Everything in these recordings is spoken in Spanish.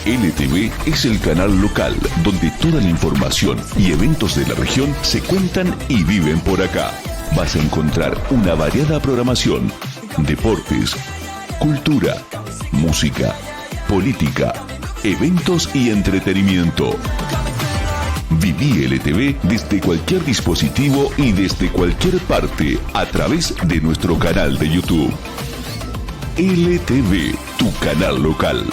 LTV es el canal local donde toda la información y eventos de la región se cuentan y viven por acá. Vas a encontrar una variada programación, deportes, cultura, música, política, eventos y entretenimiento. Viví LTV desde cualquier dispositivo y desde cualquier parte a través de nuestro canal de YouTube. LTV, tu canal local.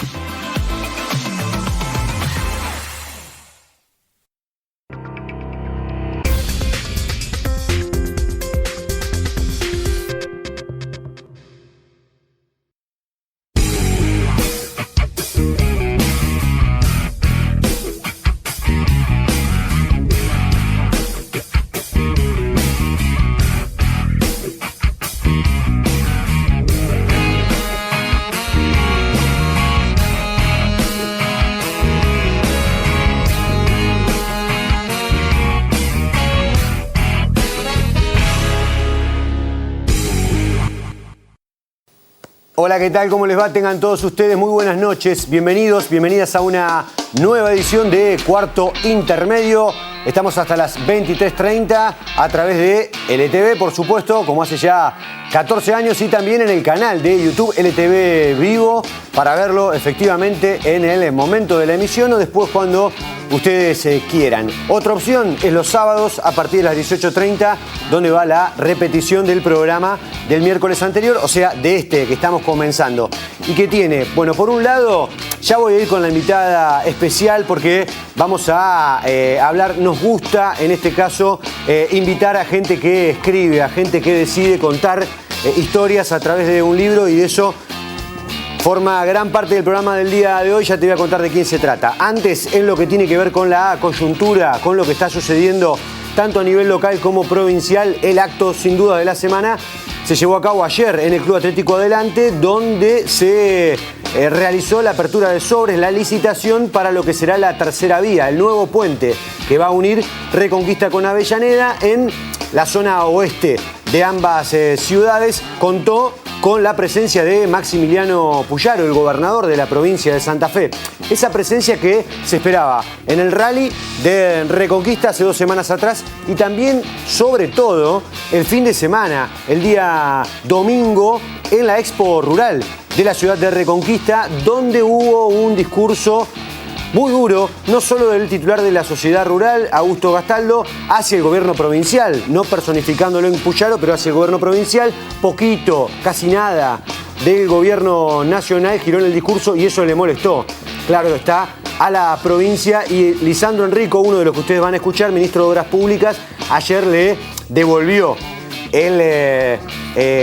Hola, ¿qué tal? ¿Cómo les va? Tengan todos ustedes muy buenas noches. Bienvenidos, bienvenidas a una nueva edición de Cuarto Intermedio. Estamos hasta las 23:30 a través de LTV, por supuesto, como hace ya 14 años, y también en el canal de YouTube LTV Vivo, para verlo efectivamente en el momento de la emisión o después cuando ustedes quieran. Otra opción es los sábados a partir de las 18:30, donde va la repetición del programa del miércoles anterior, o sea, de este que estamos comenzando. ¿Y qué tiene? Bueno, por un lado, ya voy a ir con la invitada especial porque vamos a hablar, nos gusta en este caso invitar a gente que escribe, a gente que decide contar historias a través de un libro, y de eso forma gran parte del programa del día de hoy. Ya te voy a contar de quién se trata. Antes, en lo que tiene que ver con la coyuntura, con lo que está sucediendo tanto a nivel local como provincial, el acto sin duda de la semana se llevó a cabo ayer en el Club Atlético Adelante, donde se realizó la apertura de sobres, la licitación para lo que será la tercera vía, el nuevo puente que va a unir Reconquista con Avellaneda en la zona oeste de ambas ciudades. Contó con la presencia de Maximiliano Puyaro, el gobernador de la provincia de Santa Fe. Esa presencia que se esperaba en el rally de Reconquista hace 2 semanas atrás, y también, sobre todo, el fin de semana, el día domingo, en la Expo Rural de la ciudad de Reconquista, donde hubo un discurso muy duro, no solo del titular de la sociedad rural, Augusto Gastaldo, hacia el gobierno provincial, no personificándolo en Puyaro, pero hacia el gobierno provincial. Poquito, casi nada, del gobierno nacional giró en el discurso, y eso le molestó, claro está, a la provincia. Y Lisandro Enrico, uno de los que ustedes van a escuchar, ministro de Obras Públicas, ayer le devolvió el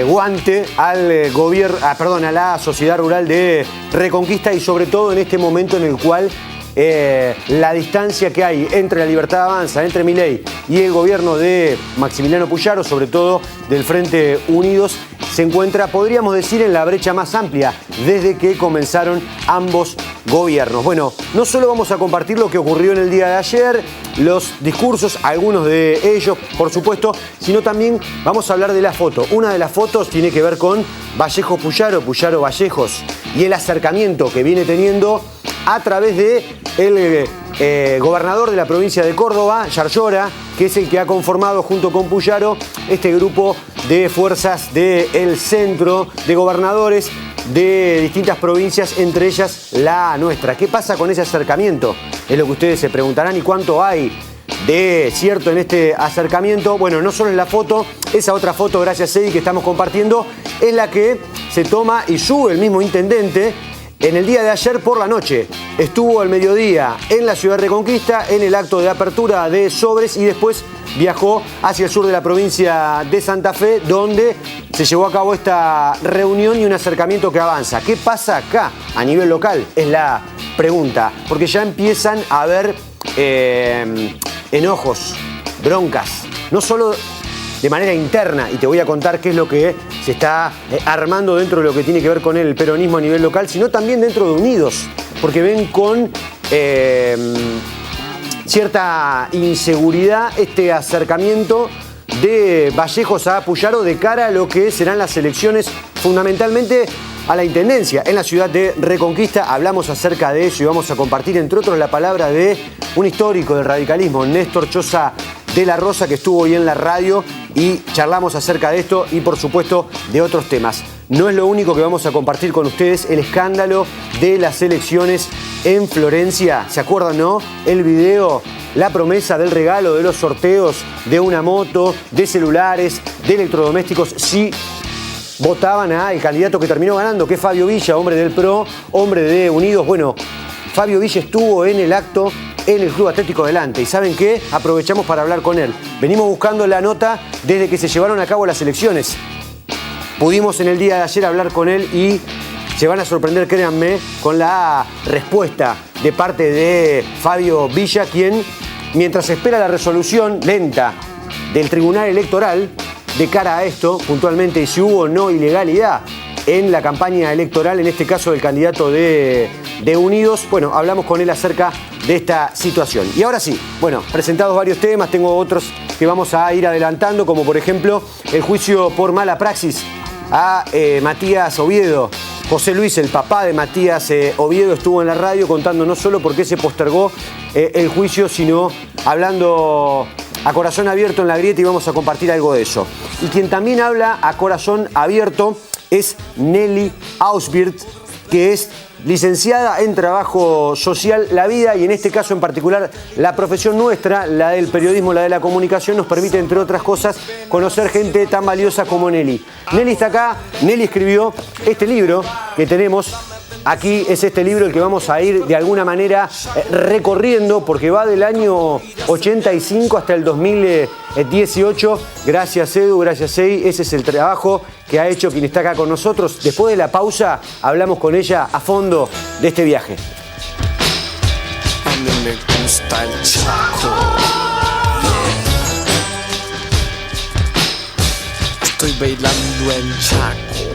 guante al gobierno, a la sociedad rural de Reconquista, y sobre todo en este momento en el cual la distancia que hay entre la Libertad Avanza, entre Milei y el gobierno de Maximiliano Puyaro, sobre todo del Frente Unidos, se encuentra, podríamos decir, en la brecha más amplia desde que comenzaron ambos gobiernos. Bueno, no solo vamos a compartir lo que ocurrió en el día de ayer, los discursos, algunos de ellos, por supuesto, sino también vamos a hablar de la foto. Una de las fotos tiene que ver con Vallejo Puyaro, Puyaro Vallejos, y el acercamiento que viene teniendo a través de el gobernador de la provincia de Córdoba, Yarlora, que es el que ha conformado junto con Puyaro este grupo de fuerzas del centro, de gobernadores de distintas provincias, entre ellas la nuestra. ¿Qué pasa con ese acercamiento? Es lo que ustedes se preguntarán. ¿Y cuánto hay de cierto en este acercamiento? Bueno, no solo en la foto, esa otra foto, gracias Eddie, que estamos compartiendo, es la que se toma y sube el mismo intendente en el día de ayer por la noche. Estuvo al mediodía en la ciudad de Reconquista en el acto de apertura de sobres, y después viajó hacia el sur de la provincia de Santa Fe, donde se llevó a cabo esta reunión y un acercamiento que avanza. ¿Qué pasa acá a nivel local? Es la pregunta, porque ya empiezan a haber enojos, broncas, no solo de manera interna, y te voy a contar qué es lo que se está armando dentro de lo que tiene que ver con el peronismo a nivel local, sino también dentro de Unidos, porque ven con cierta inseguridad este acercamiento de Vallejos a Puyaro de cara a lo que serán las elecciones fundamentalmente a la intendencia en la ciudad de Reconquista. Hablamos acerca de eso y vamos a compartir, entre otros, la palabra de un histórico del radicalismo, Néstor Choza de la Rosa, que estuvo hoy en la radio y charlamos acerca de esto y, por supuesto, de otros temas. No es lo único que vamos a compartir con ustedes, el escándalo de las elecciones en Florencia. ¿Se acuerdan, no? El video, la promesa del regalo de los sorteos de una moto, de celulares, de electrodomésticos, si votaban al candidato que terminó ganando, que es Fabio Villa, hombre del PRO, hombre de Unidos. Bueno, Fabio Villa estuvo en el acto en el Club Atlético Delante. ¿Y saben qué? Aprovechamos para hablar con él. Venimos buscando la nota desde que se llevaron a cabo las elecciones. Pudimos en el día de ayer hablar con él y se van a sorprender, créanme, con la respuesta de parte de Fabio Villa, quien, mientras espera la resolución lenta del Tribunal Electoral de cara a esto, puntualmente, y si hubo o no ilegalidad en la campaña electoral, en este caso del candidato de Unidos, bueno, hablamos con él acerca de esta situación. Y ahora sí, bueno, presentados varios temas, tengo otros que vamos a ir adelantando, como por ejemplo el juicio por mala praxis a Matías Oviedo. José Luis, el papá de Matías Oviedo, estuvo en la radio contando no solo por qué se postergó el juicio, sino hablando a corazón abierto en La Grieta, y vamos a compartir algo de eso. Y quien también habla a corazón abierto es Nelly Ausbirt, que es licenciada en Trabajo Social. La vida, y en este caso en particular la profesión nuestra, la del periodismo, la de la comunicación, nos permite, entre otras cosas, conocer gente tan valiosa como Nelly. Nelly está acá. Nelly escribió este libro que tenemos aquí. Es este libro el que vamos a ir de alguna manera recorriendo, porque va del año 85 hasta el 2018. Gracias, Edu, gracias, Sei. Ese es el trabajo que ha hecho quien está acá con nosotros. Después de la pausa hablamos con ella a fondo de este viaje. A mí me gusta el Chaco. Estoy bailando en Chaco.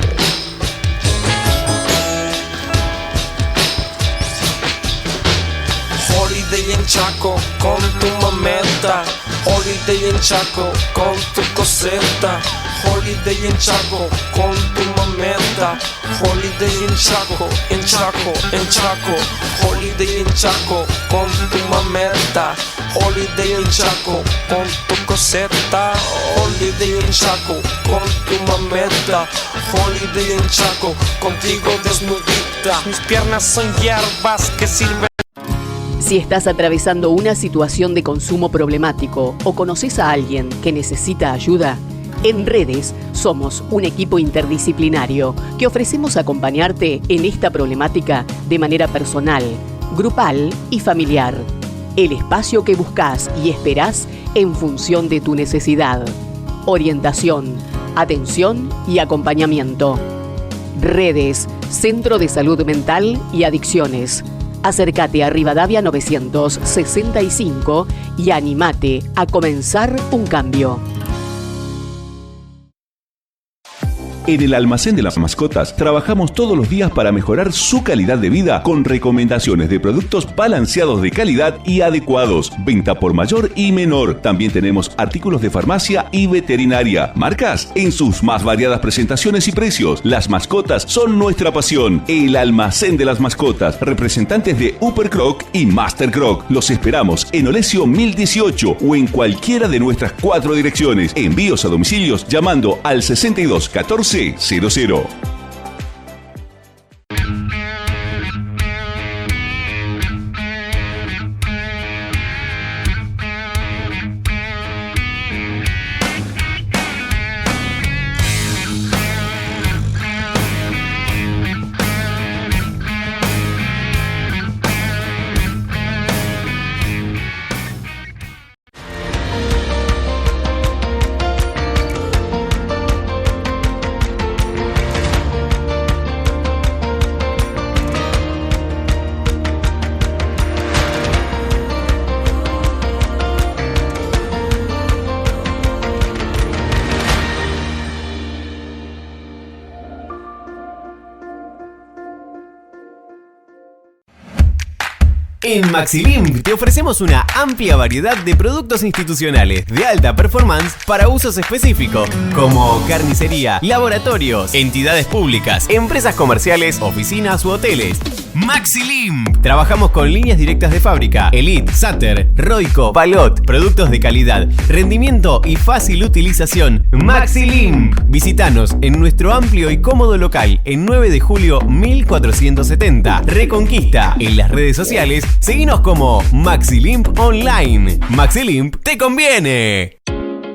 Holiday en Chaco con tu mameta. Holiday en Chaco con tu coseta. Holiday en Chaco con tu mameta. Holiday en Chaco, en Chaco, en Chaco. Holiday en Chaco con tu mameta. Holiday en Chaco con tu coseta. Holiday en Chaco con tu mameta. Holiday en Chaco contigo desnudita. Mis piernas son hierbas que sirven. Si estás atravesando una situación de consumo problemático o conoces a alguien que necesita ayuda, en Redes somos un equipo interdisciplinario que ofrecemos acompañarte en esta problemática de manera personal, grupal y familiar. El espacio que buscas y esperás en función de tu necesidad. Orientación, atención y acompañamiento. Redes, Centro de Salud Mental y Adicciones. Acércate a Rivadavia 965 y anímate a comenzar un cambio. En el Almacén de las Mascotas trabajamos todos los días para mejorar su calidad de vida con recomendaciones de productos balanceados de calidad y adecuados. Venta por mayor y menor. También tenemos artículos de farmacia y veterinaria. Marcas en sus más variadas presentaciones y precios. Las mascotas son nuestra pasión. El Almacén de las Mascotas. Representantes de Upper Croc y Master Croc. Los esperamos en Olesio 1018 o en cualquiera de nuestras 4 direcciones. Envíos a domicilios llamando al 62 14 00. En Maxilimp te ofrecemos una amplia variedad de productos institucionales de alta performance para usos específicos, como carnicería, laboratorios, entidades públicas, empresas comerciales, oficinas u hoteles. Maxilimp. Trabajamos con líneas directas de fábrica, Elite, Sater, Roico, Palot, productos de calidad, rendimiento y fácil utilización. Maxilimp. Visítanos en nuestro amplio y cómodo local en 9 de julio 1470, Reconquista. En las redes sociales, seguinos como Maxilimp Online. Maxilimp te conviene.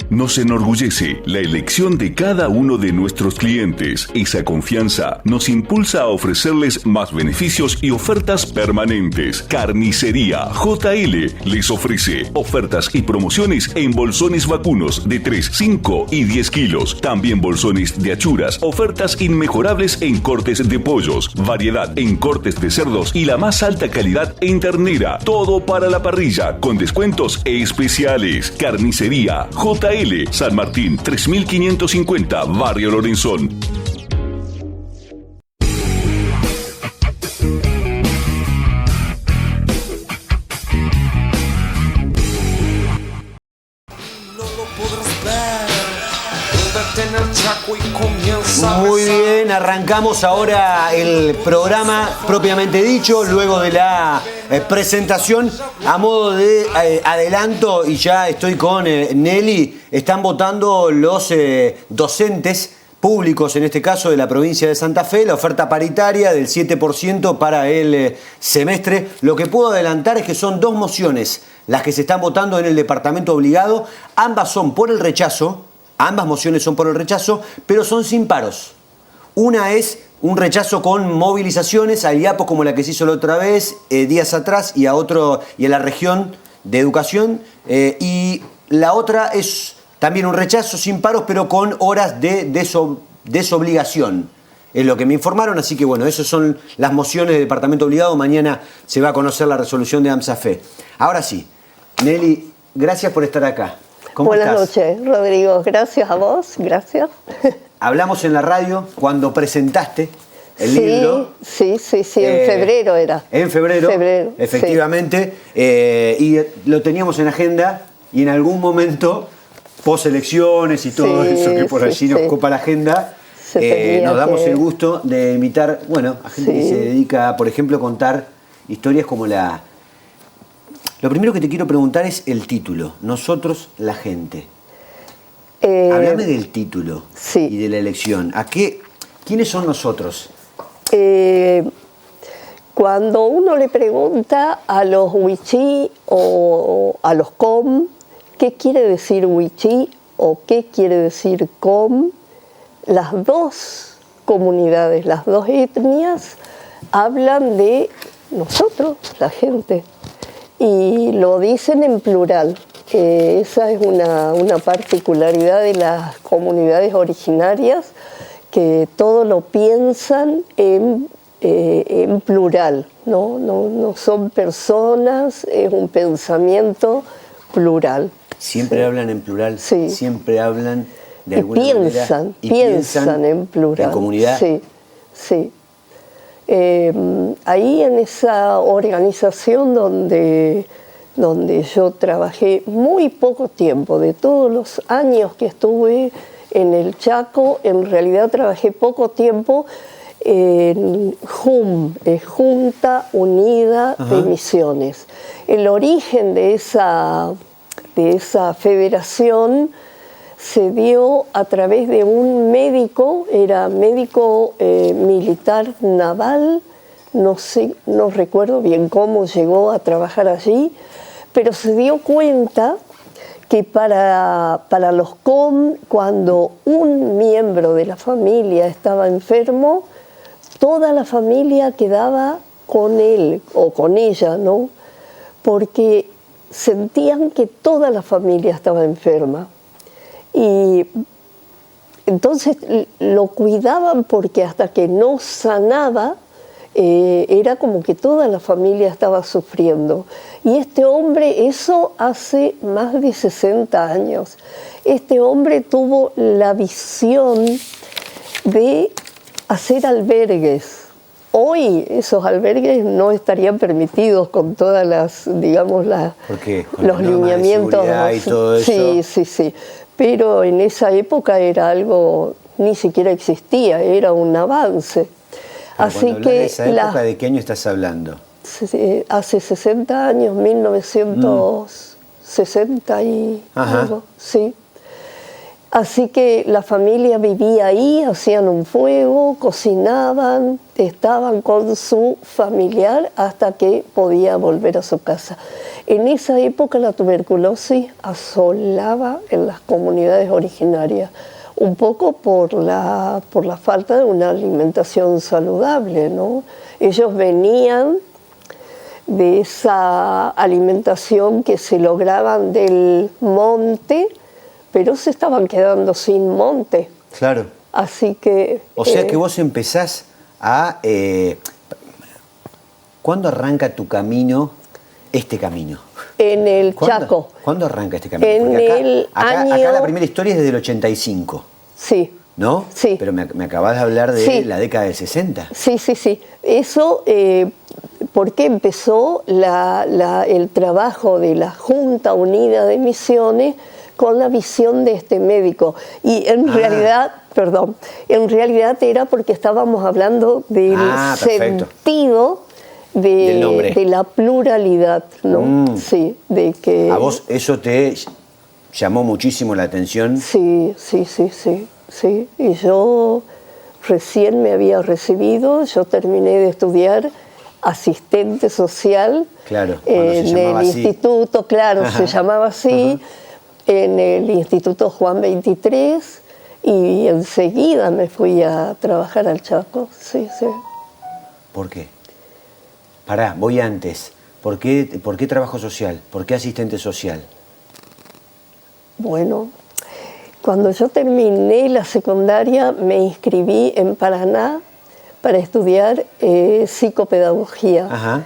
Nos enorgullece la elección de cada uno de nuestros clientes. Esa confianza nos impulsa a ofrecerles más beneficios y ofertas permanentes. Carnicería JL les ofrece ofertas y promociones en bolsones vacunos de 3, 5 y 10 kilos. También bolsones de achuras, ofertas inmejorables en cortes de pollos, variedad en cortes de cerdos y la más alta calidad en ternera. Todo para la parrilla con descuentos especiales. Carnicería JL San Martín 3550, Barrio Lorenzón. Muy bien, arrancamos ahora el programa propiamente dicho, luego de la presentación. A modo de adelanto, y ya estoy con Nelly, están votando los docentes públicos, en este caso de la provincia de Santa Fe, la oferta paritaria del 7% para el semestre. Lo que puedo adelantar es que son 2 mociones las que se están votando en el departamento obligado. Ambas son por el rechazo. Ambas mociones son por el rechazo, pero son sin paros. Una es un rechazo con movilizaciones a IAPO como la que se hizo la otra vez, días atrás, y a la región de educación. Y la otra es también un rechazo sin paros, pero con horas de desobligación. Es lo que me informaron, así que bueno, esas son las mociones del departamento obligado. Mañana se va a conocer la resolución de AMSAFE. Ahora sí, Nelly, gracias por estar acá. Buenas noches, Rodrigo. Gracias a vos, gracias. Hablamos en la radio cuando presentaste el libro. Sí, en febrero era. En febrero, efectivamente. Sí. Y lo teníamos en agenda y en algún momento, post elecciones y todo eso que por allí nos copa la agenda, nos damos el gusto de invitar, a gente que se dedica, por ejemplo, a contar historias como la... Lo primero que te quiero preguntar es el título. Nosotros, la gente. Háblame del título y de la elección. ¿Quiénes son nosotros? Cuando uno le pregunta a los wichí o a los com qué quiere decir wichí o qué quiere decir com, las dos comunidades, las dos etnias hablan de nosotros, la gente. Y lo dicen en plural. Esa es una particularidad de las comunidades originarias, que todo lo piensan en plural. No son personas, es un pensamiento plural. Siempre hablan en plural, siempre hablan de alguna manera. Piensan en plural. En comunidad. Sí. Ahí en esa organización donde yo trabajé muy poco tiempo, de todos los años que estuve en el Chaco, en realidad trabajé poco tiempo en JUM, Junta Unida de Misiones. El origen de esa federación se dio a través de un médico, era médico militar naval, no recuerdo bien cómo llegó a trabajar allí, pero se dio cuenta que para los com, cuando un miembro de la familia estaba enfermo, toda la familia quedaba con él o con ella, ¿no? Porque sentían que toda la familia estaba enferma. Y entonces lo cuidaban porque hasta que no sanaba, era como que toda la familia estaba sufriendo. Y este hombre, eso hace más de 60 años, este hombre tuvo la visión de hacer albergues Hoy esos albergues no estarían permitidos con todas las, digamos, Porque con los las normas de lineamientos. seguridad y todo eso. Sí, sí, sí. Pero en esa época era algo, ni siquiera existía, era un avance. Pero Así cuando hablas que de esa época, ¿de qué año estás hablando? hace 60 años, 1960 y Ajá. algo, sí. Así que la familia vivía ahí, hacían un fuego, cocinaban, estaban con su familiar hasta que podía volver a su casa. En esa época la tuberculosis asolaba en las comunidades originarias, un poco por la falta de una alimentación saludable, ¿no? Ellos venían de esa alimentación que se lograban del monte, pero se estaban quedando sin monte. Claro. Así que... O sea que vos empezás a... ¿Cuándo arranca tu camino, este camino? En el Chaco. ¿Cuándo arranca este camino? En Porque el año... acá la primera historia es desde el 85, Sí. ¿no? Sí. Pero me acabás de hablar de Sí. la década del 60. Sí, sí, sí. Eso, porque empezó el trabajo de la Junta Unida de Misiones con la visión de este médico. Y en realidad era porque estábamos hablando del perfecto. sentido Del nombre. de la pluralidad, ¿no? Sí, de que... ¿A vos eso te llamó muchísimo la atención? Sí, sí, sí, sí, sí. Y yo recién me había recibido, yo terminé de estudiar asistente social. Claro, cuando se en llamaba el así. instituto, claro, se llamaba así, en el Instituto Juan 23, y enseguida me fui a trabajar al Chaco, sí, sí. ¿Por qué? Pará, voy antes. ¿Por qué trabajo social? ¿Por qué asistente social? Bueno, cuando yo terminé la secundaria me inscribí en Paraná para estudiar psicopedagogía. Ajá.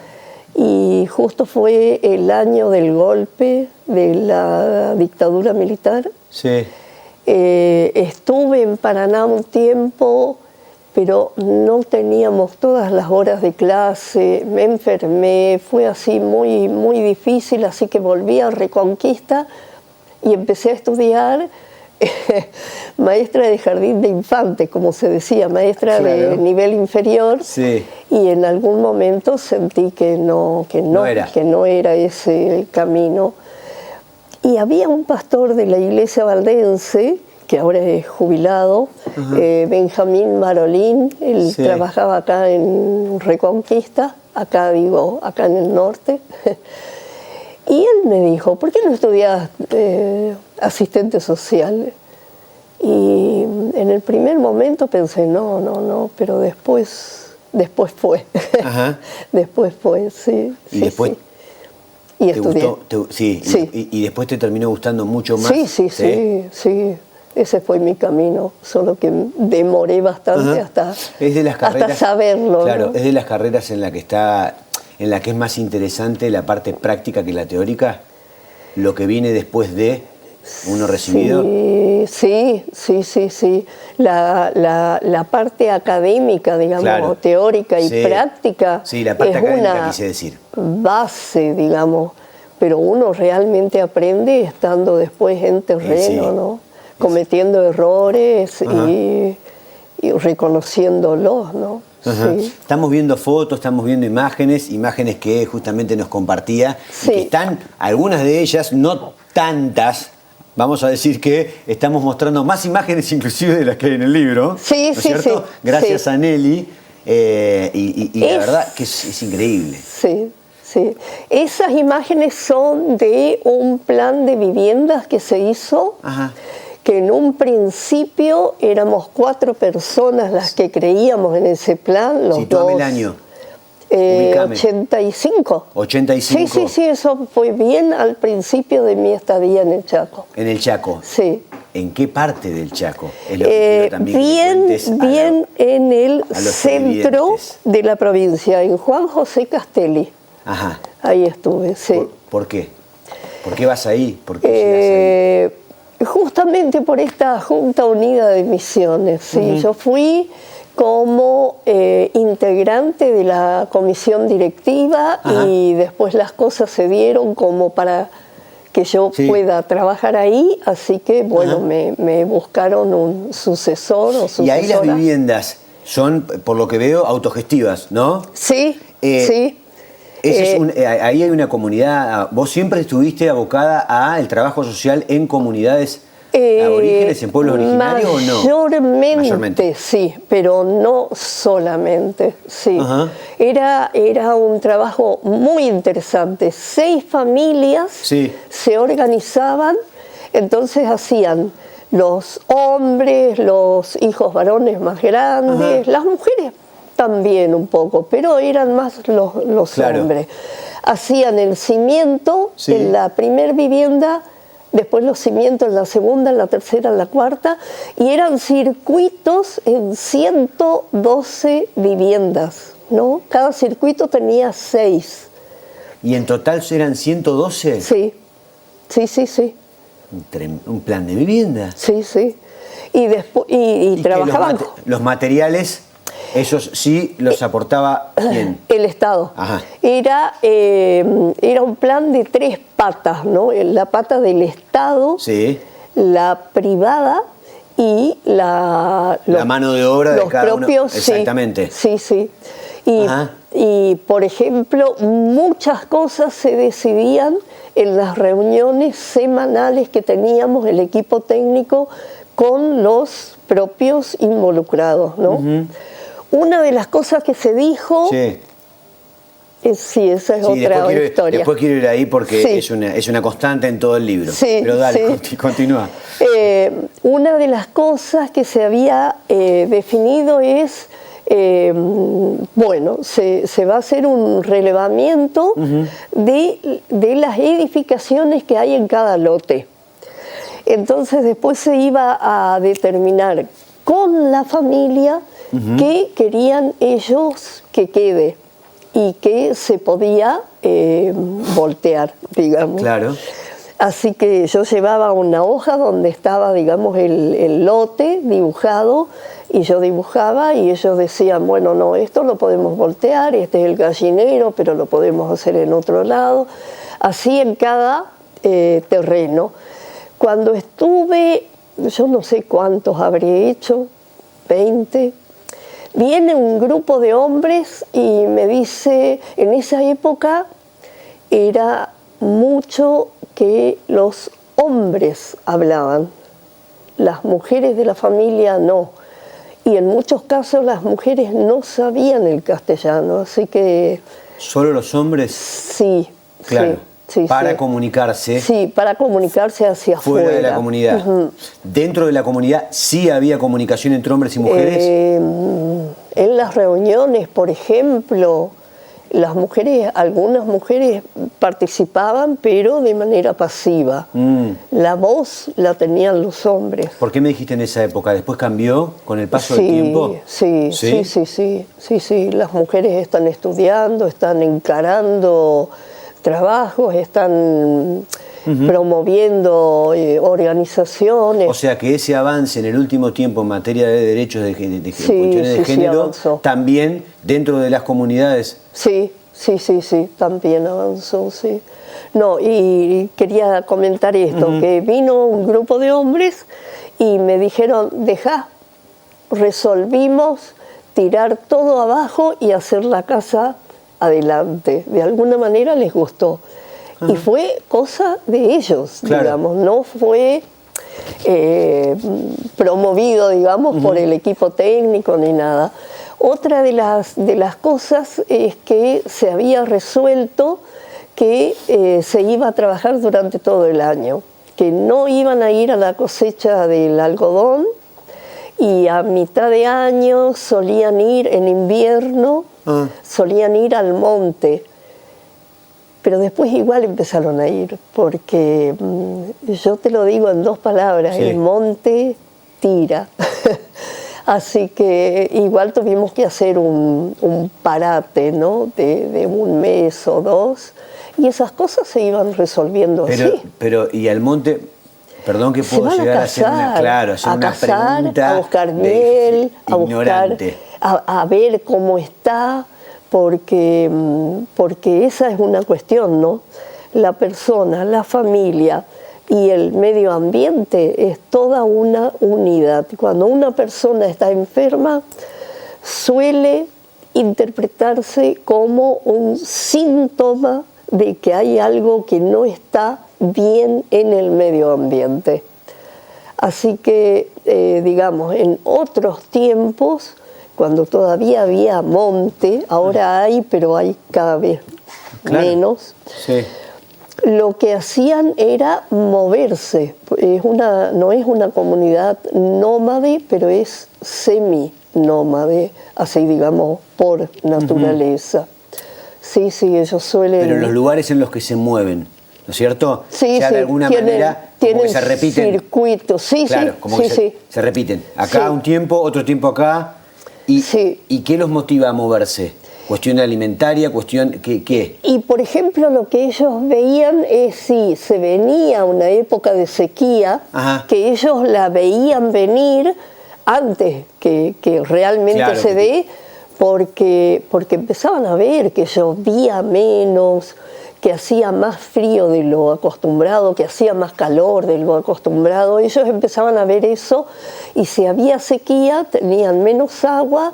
Y justo fue el año del golpe de la dictadura militar. Sí. Estuve en Paraná un tiempo, pero no teníamos todas las horas de clase, me enfermé, fue así muy, muy difícil, así que volví a Reconquista y empecé a estudiar maestra de jardín de infantes, como se decía, maestra de nivel inferior. Sí. Y en algún momento sentí que no era ese el camino. Y había un pastor de la iglesia valdense, que ahora es jubilado, Benjamín Marolín, él trabajaba acá en Reconquista, acá en el norte. Y él me dijo, ¿por qué no estudias asistente social? Y en el primer momento pensé, no, pero después fue. Ajá. Después fue, sí. ¿Y después? Sí. Y estudié. Gustó? Sí. Y después te terminó gustando mucho más. Sí. Ese fue mi camino, solo que demoré bastante hasta saberlo. Claro, ¿no? es de las carreras en la que es más interesante la parte práctica que la teórica, lo que viene después de uno recibido. Sí. La parte académica, digamos, Claro. teórica y práctica. Sí, la parte es académica una quise decir. base, digamos, pero uno realmente aprende estando después en terreno, ¿no? Cometiendo errores y reconociéndolos, ¿no? Sí. Estamos viendo fotos, estamos viendo imágenes que justamente nos compartía, y que están, algunas de ellas, no tantas, vamos a decir que estamos mostrando más imágenes inclusive de las que hay en el libro, sí, ¿no es cierto? Sí, gracias a Nelly, y la verdad que es increíble. Sí. Esas imágenes son de un plan de viviendas que se hizo, que en un principio éramos 4 personas las que creíamos en ese plan, los Situame dos. el año. 85. 85. Sí, eso fue bien al principio de mi estadía en el Chaco. En el Chaco. Sí. ¿En qué parte del Chaco? Es lo que quiero también bien en el centro de la provincia, en Juan José Castelli. Ajá. Ahí estuve, sí. ¿Por qué? ¿Por qué vas ahí? ¿Por qué llegas ahí? Justamente por esta Junta Unida de Misiones, sí. Yo fui como integrante de la comisión directiva. Ajá. Y después las cosas se dieron como para que yo pueda trabajar ahí, así que bueno, me buscaron un sucesor o sucesora. Y ahí las viviendas son, por lo que veo, autogestivas, ¿no? Sí, sí. Ahí hay una comunidad. ¿Vos siempre estuviste abocada al trabajo social en comunidades aborígenes, en pueblos originarios o no? Mayormente, sí, pero no solamente, sí. Era un trabajo muy interesante. 6 familias se organizaban, entonces hacían los hombres, los hijos varones más grandes, las mujeres también un poco, pero eran más los hombres. Hacían el cimiento en la primer vivienda, después los cimientos en la segunda, en la tercera, en la cuarta, y eran circuitos en 112 viviendas, ¿no? Cada circuito tenía 6. ¿Y en total eran 112? Sí, sí, sí, sí. Un plan de vivienda. Sí, sí. Y después y trabajaban. Los materiales, esos sí los aportaba ¿quién? El Estado. Ajá. Era un plan de 3 patas, ¿no? La pata del Estado, la privada y la mano de obra de cada propios, uno. Exactamente. Sí, sí. Y, por ejemplo, muchas cosas se decidían en las reuniones semanales que teníamos el equipo técnico con los propios involucrados, ¿no? Una de las cosas que se dijo... Sí, esa es otra historia. Después quiero ir ahí porque es una constante en todo el libro. Pero dale, continúa. Una de las cosas que se había definido es, bueno, se va a hacer un relevamiento de las edificaciones que hay en cada lote. Entonces después se iba a determinar con la familia qué querían ellos que quede y que se podía voltear, digamos. Claro. Así que yo llevaba una hoja donde estaba, digamos, el lote dibujado, y yo dibujaba y ellos decían, bueno, no, esto lo podemos voltear, este es el gallinero, pero lo podemos hacer en otro lado. Así en cada terreno. Cuando estuve, yo no sé cuántos habré hecho, 20, viene un grupo de hombres y me dice, en esa época era mucho que los hombres hablaban, las mujeres de la familia no. Y en muchos casos las mujeres no sabían el castellano, así que... ¿Solo los hombres? Sí, claro. Sí, para comunicarse. Sí, para comunicarse hacia afuera. Fuera de la comunidad. Dentro de la comunidad sí había comunicación entre hombres y mujeres. En las reuniones, por ejemplo, las mujeres, algunas mujeres participaban, pero de manera pasiva. La voz la tenían los hombres. ¿Por qué me dijiste en esa época? ¿Después cambió con el paso del tiempo? Sí. Las mujeres están estudiando, están encarando trabajos, están promoviendo organizaciones. O sea que ese avance en el último tiempo en materia de derechos de cuestiones de género, también dentro de las comunidades. Sí, también avanzó, sí. No, y quería comentar esto, que vino un grupo de hombres y me dijeron, resolvimos tirar todo abajo y hacer la casa adelante. De alguna manera les gustó. Y fue cosa de ellos, digamos, no fue promovido, digamos, por el equipo técnico ni nada. Otra de las cosas es que se había resuelto que se iba a trabajar durante todo el año, que no iban a ir a la cosecha del algodón, y a mitad de año solían ir en invierno, solían ir al monte, pero después igual empezaron a ir, porque yo te lo digo en 2 palabras, el monte tira. Así que igual tuvimos que hacer un parate, ¿no? de 1 mes o 2, y esas cosas se iban resolviendo así. Pero, ¿y al monte? Perdón que se puedo van llegar a a hacer casar, una, claro, hacer a una casar, pregunta a buscar de miel, a buscar, ignorante. a ver cómo está, porque esa es una cuestión, ¿no? La persona, la familia y el medio ambiente es toda una unidad. Cuando una persona está enferma, suele interpretarse como un síntoma de que hay algo que no está bien en el medio ambiente. Así que, digamos, en otros tiempos, cuando todavía había monte, ahora hay, pero hay cada vez menos, Sí. lo que hacían era moverse. No es una comunidad nómade, pero es semi-nómade, así digamos, por naturaleza. Sí, ellos suelen... Pero los lugares en los que se mueven, ¿no es cierto? Sí, ya de alguna manera como que se repiten. Circuitos, sí, claro, sí, como sí, que sí. se repiten. Acá Sí. un tiempo, otro tiempo acá. ¿Y qué los motiva a moverse? ¿Cuestión alimentaria? ¿Cuestión qué? Y por ejemplo lo que ellos veían es si se venía una época de sequía, Ajá. que ellos la veían venir antes que realmente Claro, se dé, porque empezaban a ver que llovía menos, que hacía más frío de lo acostumbrado, que hacía más calor de lo acostumbrado. Ellos empezaban a ver eso y si había sequía tenían menos agua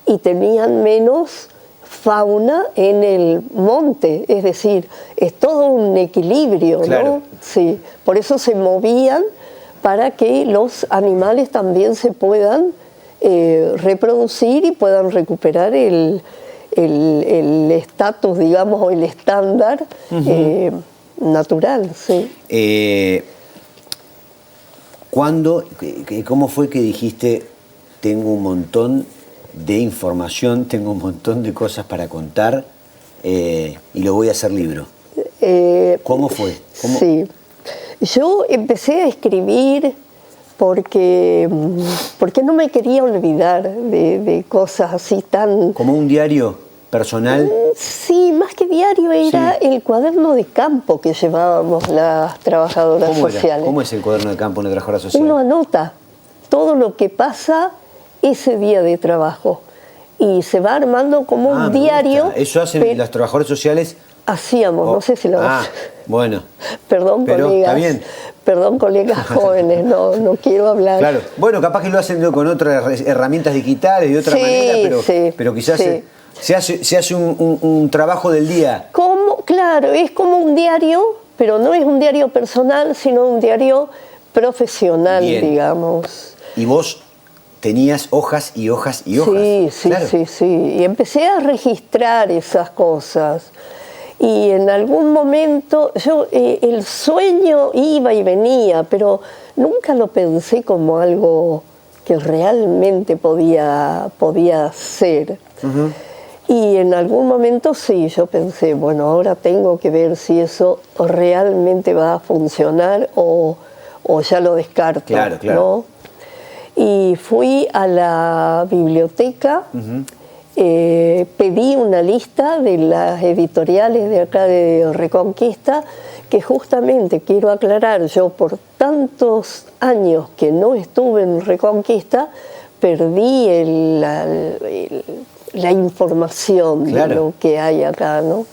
y tenían menos fauna en el monte, es decir, es todo un equilibrio, Claro. ¿no? Sí, por eso se movían para que los animales también se puedan reproducir y puedan recuperar el estatus, digamos, o el estándar natural, sí. ¿Cómo fue que dijiste, tengo un montón de información, tengo un montón de cosas para contar y lo voy a hacer libro? ¿Cómo fue? Sí. Yo empecé a escribir porque no me quería olvidar de cosas así tan... ¿Como un diario personal? Sí, más que diario era el cuaderno de campo que llevábamos las trabajadoras sociales. ¿Cómo es el cuaderno de campo de una trabajadora social? Uno anota todo lo que pasa ese día de trabajo y se va armando como un diario. Eso hacen las trabajadoras sociales. Hacíamos, no sé si lo bueno. Perdón, pero colegas. Está bien. Perdón, colegas jóvenes, no quiero hablar. Claro. Bueno, capaz que lo hacen con otras herramientas digitales, de otra manera, pero quizás se hace un trabajo del día. Claro, es como un diario, pero no es un diario personal, sino un diario profesional, digamos. ¿Y vos tenías hojas y hojas y hojas? Sí. Y empecé a registrar esas cosas. Y en algún momento, el sueño iba y venía, pero nunca lo pensé como algo que realmente podía ser. Y en algún momento yo pensé, bueno, ahora tengo que ver si eso realmente va a funcionar o ya lo descarto. Claro. ¿no? Y fui a la biblioteca. Pedí una lista de las editoriales de acá de Reconquista, que justamente quiero aclarar, yo por tantos años que no estuve en Reconquista, perdí la información de lo que hay acá, ¿no?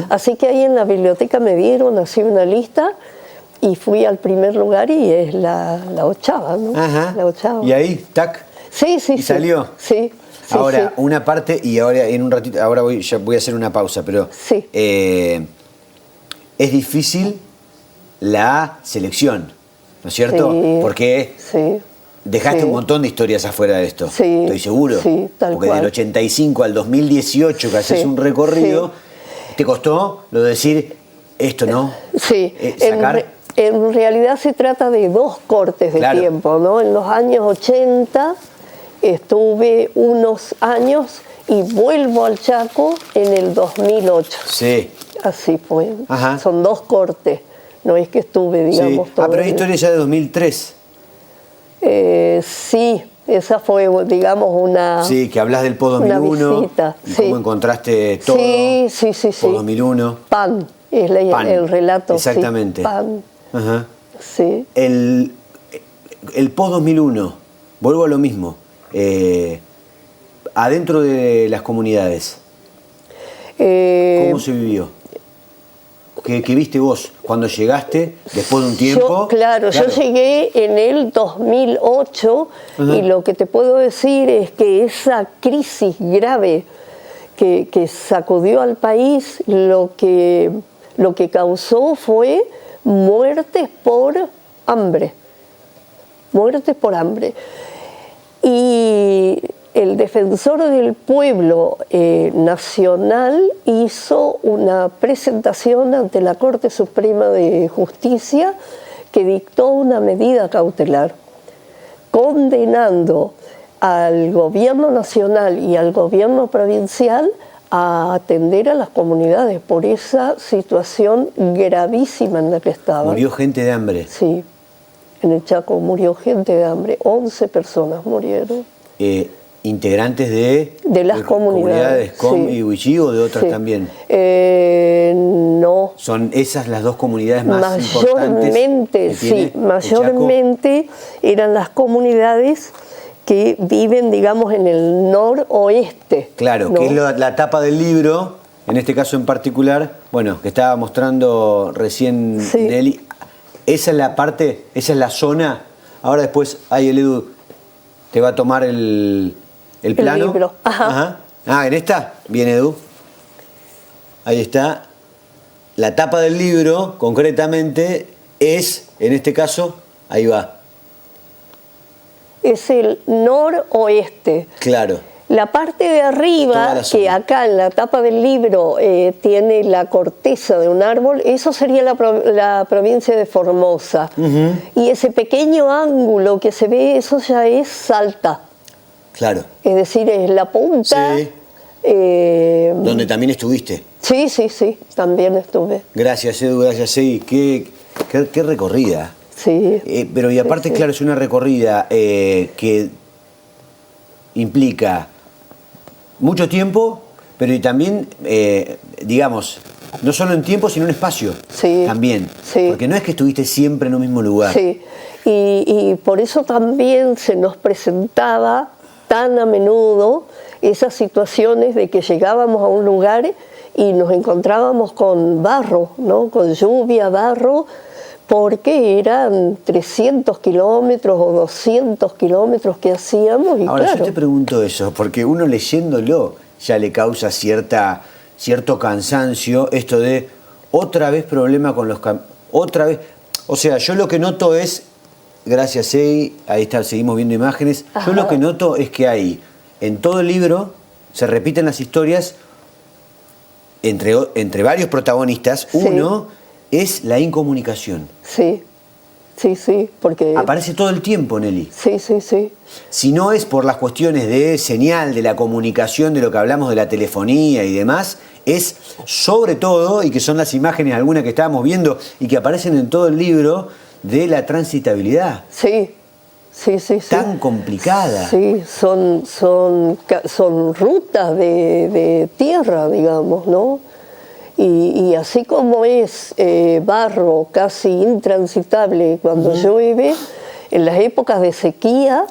Así que ahí en la biblioteca me dieron así una lista y fui al primer lugar y es la 8ª, ¿no? La 8ª. ¿Y ahí, tac? Sí. ¿Y salió? Sí. Ahora, una parte, y ahora en un ratito, ahora voy a hacer una pausa, pero es difícil la selección, ¿no es cierto? Porque dejaste un montón de historias afuera de esto, estoy seguro. Sí, tal porque cual. del 85 al 2018 que haces un recorrido, ¿te costó lo de decir esto, no? Sí, sacar? En realidad se trata de 2 cortes de tiempo, ¿no? En los años 80... estuve unos años y vuelvo al Chaco en el 2008. Sí. Así fue. Son 2 cortes. No es que estuve, digamos, todo. Pero hay historia ya de 2003. Sí, esa fue, digamos, una... Sí, que hablas del PO 2001. Una visita, y cómo encontraste todo. Sí. PO 2001. Pan, es el relato. Exactamente. Pan. Sí. El post-2001, vuelvo a lo mismo, adentro de las comunidades, ¿cómo se vivió? ¿Qué viste vos cuando llegaste después de un tiempo? Yo llegué en el 2008 y lo que te puedo decir es que esa crisis grave que sacudió al país, lo que causó fue muertes por hambre. Muertes por hambre. Y el defensor del pueblo nacional hizo una presentación ante la Corte Suprema de Justicia que dictó una medida cautelar, condenando al gobierno nacional y al gobierno provincial a atender a las comunidades por esa situación gravísima en la que estaban. ¿Murió gente de hambre? Sí, en el Chaco murió gente de hambre, 11 personas murieron. ¿Integrantes de las comunidades Com sí. y Huichí o de otras sí. también? No. ¿Son esas las dos comunidades más importantes? Mayormente eran las comunidades que viven, digamos, en el noroeste. Claro, ¿no? que es la tapa del libro, en este caso en particular, bueno, que estaba mostrando recién sí. Nelly. Esa es la parte, esa es la zona. Ahora después, ahí el Edu te va a tomar el plano. El libro. Ajá. ¿en esta? Bien, Edu. Ahí está. La tapa del libro, concretamente, es, en este caso, ahí va. Es el noroeste. Claro. La parte de arriba, que acá en la tapa del libro tiene la corteza de un árbol, eso sería la provincia de Formosa. Y ese pequeño ángulo que se ve, eso ya es Salta. Claro. Es decir, es la punta. Sí. Donde también estuviste. Sí, también estuve. Gracias, Edu, gracias, sí. Qué recorrida. Sí. Pero y aparte, sí. Claro, es una recorrida que implica mucho tiempo, pero y también, digamos, no solo en tiempo, sino en espacio. Sí. También. Sí. Porque no es que estuviste siempre en un mismo lugar. Sí. Y por eso también se nos presentaba tan a menudo esas situaciones de que llegábamos a un lugar y nos encontrábamos con barro, ¿no? Con lluvia, barro, porque eran 300 kilómetros o 200 kilómetros que hacíamos. Y ahora, claro, yo te pregunto eso, porque uno leyéndolo ya le causa cierto cansancio esto de otra vez problema con los otra vez. O sea, yo lo que noto es, gracias, ahí está, seguimos viendo imágenes. Ajá. Yo lo que noto es que hay, en todo el libro, se repiten las historias entre varios protagonistas. Sí. Uno es la incomunicación. Sí, porque... Aparece todo el tiempo, Nelly. Sí. Si no es por las cuestiones de señal, de la comunicación, de lo que hablamos de la telefonía y demás, es sobre todo, y que son las imágenes algunas que estábamos viendo y que aparecen en todo el libro, de la transitabilidad. Sí. Tan complicada. Sí, son rutas de tierra, digamos, ¿no? Y así como es barro casi intransitable cuando llueve, en las épocas de sequía,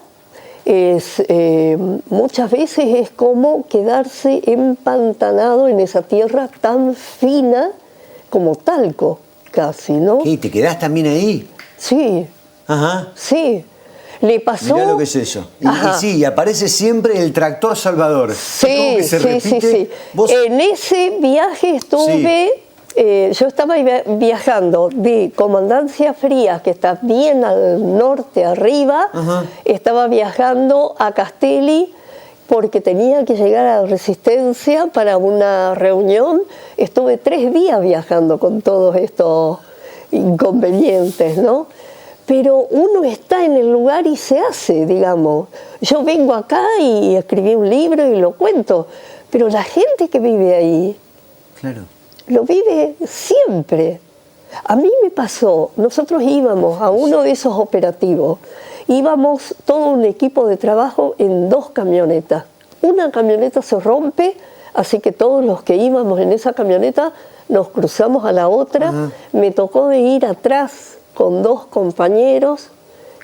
muchas veces es como quedarse empantanado en esa tierra tan fina como talco, casi, ¿no? ¿Qué? ¿Te quedás también ahí? Sí. Ajá. Sí. Le pasó... Mirá lo que es eso. Y sí, y aparece siempre el tractor Salvador. Sí. ¿Vos? En ese viaje estuve... yo estaba viajando de Comandancia Frías, que está bien al norte arriba. Ajá. Estaba viajando a Castelli porque tenía que llegar a Resistencia para una reunión. Estuve 3 días viajando con todos estos inconvenientes, ¿no? Pero uno está en el lugar y se hace, digamos. Yo vengo acá y escribí un libro y lo cuento, pero la gente que vive ahí, claro, lo vive siempre. A mí me pasó, nosotros íbamos a uno de esos operativos, íbamos todo un equipo de trabajo en 2 camionetas. Una camioneta se rompe, así que todos los que íbamos en esa camioneta nos cruzamos a la otra. Ajá. Me tocó de ir atrás con 2 compañeros,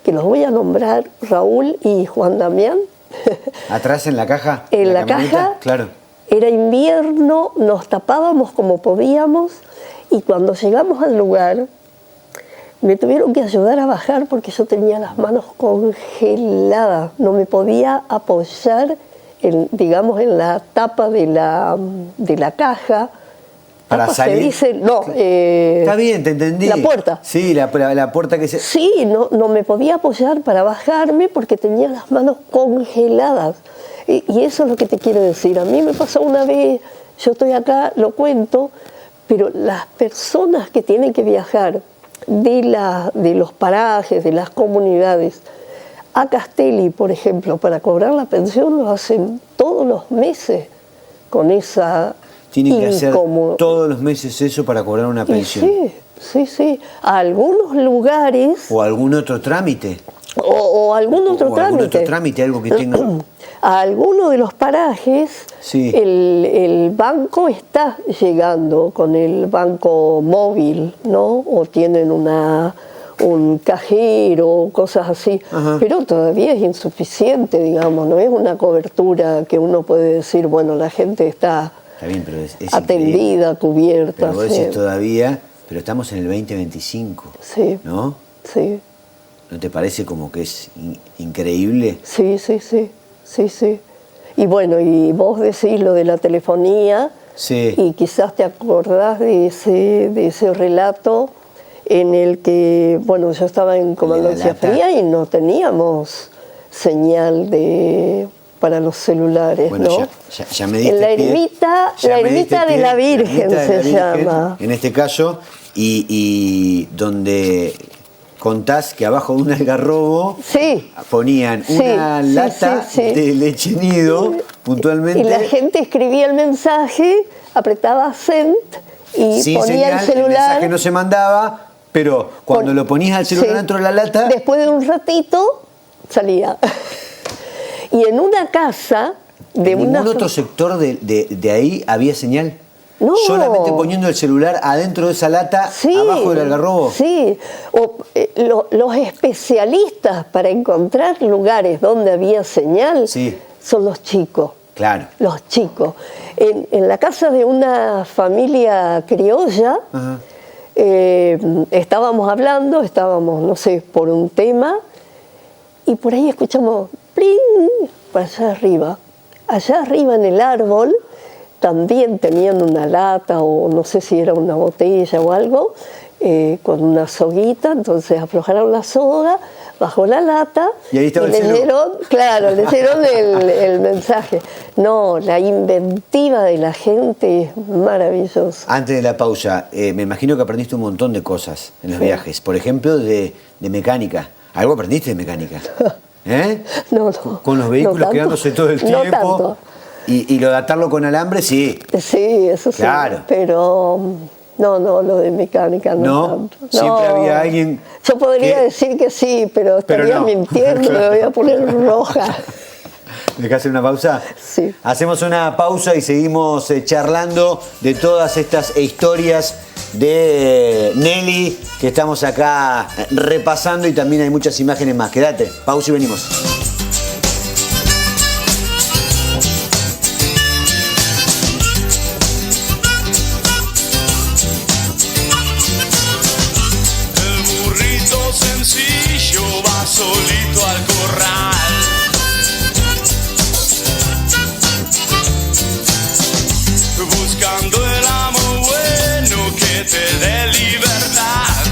que los voy a nombrar, Raúl y Juan Damián. ¿Atrás en la caja? En la caja, claro. Era invierno, nos tapábamos como podíamos y cuando llegamos al lugar me tuvieron que ayudar a bajar porque yo tenía las manos congeladas, no me podía apoyar digamos en la tapa de la caja. Para salir. Se dice, no, está bien, te entendí. La puerta. Sí, la puerta que se... Sí, no me podía apoyar para bajarme porque tenía las manos congeladas. Y eso es lo que te quiero decir. A mí me pasó una vez, yo estoy acá, lo cuento, pero las personas que tienen que viajar de los parajes, de las comunidades, a Castelli, por ejemplo, para cobrar la pensión, lo hacen todos los meses con esa... Tienen que hacer todos los meses eso para cobrar una pensión. Sí. A algunos lugares... O algún otro trámite. O algún otro trámite. Algún otro trámite, algo que tenga... A alguno de los parajes, sí. el banco está llegando con el banco móvil, ¿no? O tienen un cajero, cosas así. Ajá. Pero todavía es insuficiente, digamos, no es una cobertura que uno puede decir, bueno, la gente está bien, pero es atendida, cubierta. Pero vos decís todavía, pero estamos en el 2025, sí. ¿no? Sí. ¿No te parece como que es increíble? Sí. Y bueno, y vos decís lo de la telefonía, sí. Y quizás te acordás de ese relato en el que, bueno, yo estaba en Comandancia Fría y no teníamos señal para los celulares, bueno, ¿no? Ya me diste en la ermita, de la Virgen se llama. En este caso, y donde contás que abajo de un algarrobo ponían una lata de leche nido, puntualmente. Y la gente escribía el mensaje, apretaba send y sin ponía señal, el celular. El mensaje no se mandaba, pero cuando lo ponías al celular dentro de la lata... Después de un ratito, salía. Y en una casa... ¿En ningún otro sector de ahí había señal? No. Solamente poniendo el celular adentro de esa lata, abajo del algarrobo. Sí, los especialistas para encontrar lugares donde había señal son los chicos. Claro. Los chicos. En la casa de una familia criolla, estábamos hablando, no sé, por un tema, y por ahí escuchamos ¡pling! Para allá arriba. Allá arriba en el árbol también tenían una lata o no sé si era una botella o algo, con una soguita, entonces aflojaron la soga, bajó la lata y ahí estaba le dieron el mensaje. No, la inventiva de la gente es maravillosa. Antes de la pausa, me imagino que aprendiste un montón de cosas en los viajes, por ejemplo de mecánica. ¿Algo aprendiste de mecánica? No. Con los vehículos quedándose todo el tiempo. No tanto. Y lo de atarlo con alambre, sí. Sí, eso claro. Sí. Pero no, lo de mecánica no tanto. Siempre había alguien. Yo podría decir que sí, pero estaría mintiendo, me voy a poner roja. ¿Dejás hacer una pausa? Sí. Hacemos una pausa y seguimos charlando de todas estas historias de Nelly que estamos acá repasando y también hay muchas imágenes más. Quédate, pausa y venimos. El burrito sencillo va solito al corral. Buscando el amor bueno que te dé libertad.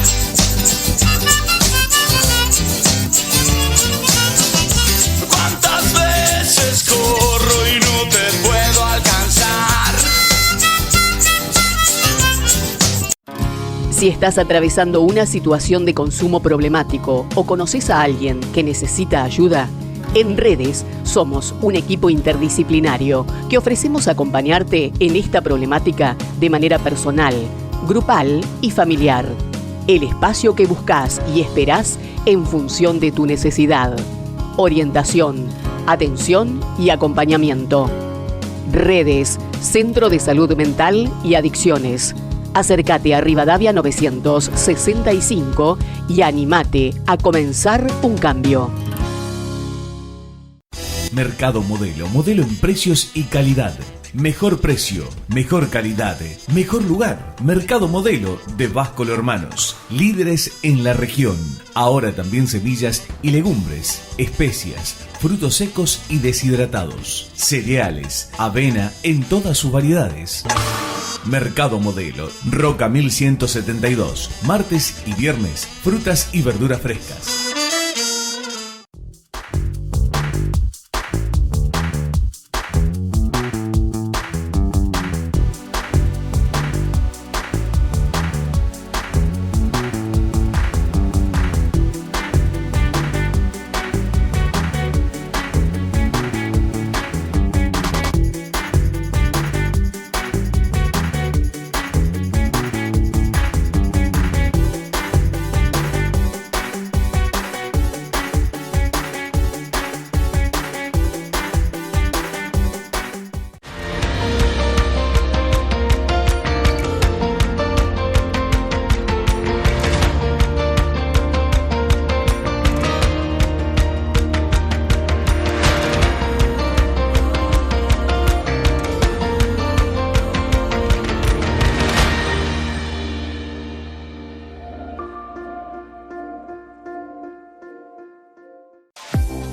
¿Cuántas veces corro y no te puedo alcanzar? Si estás atravesando una situación de consumo problemático o conoces a alguien que necesita ayuda, en Redes somos un equipo interdisciplinario que ofrecemos acompañarte en esta problemática de manera personal, grupal y familiar. El espacio que buscas y esperás en función de tu necesidad. Orientación, atención y acompañamiento. Redes, Centro de Salud Mental y Adicciones. Acércate a Rivadavia 965 y animate a comenzar un cambio. Mercado Modelo. Modelo en precios y calidad. Mejor precio, mejor calidad, mejor lugar. Mercado Modelo de Báscolo Hermanos. Líderes en la región. Ahora también semillas y legumbres, especias, frutos secos y deshidratados, cereales, avena en todas sus variedades. Mercado Modelo, Roca 1172. Martes y viernes, frutas y verduras frescas.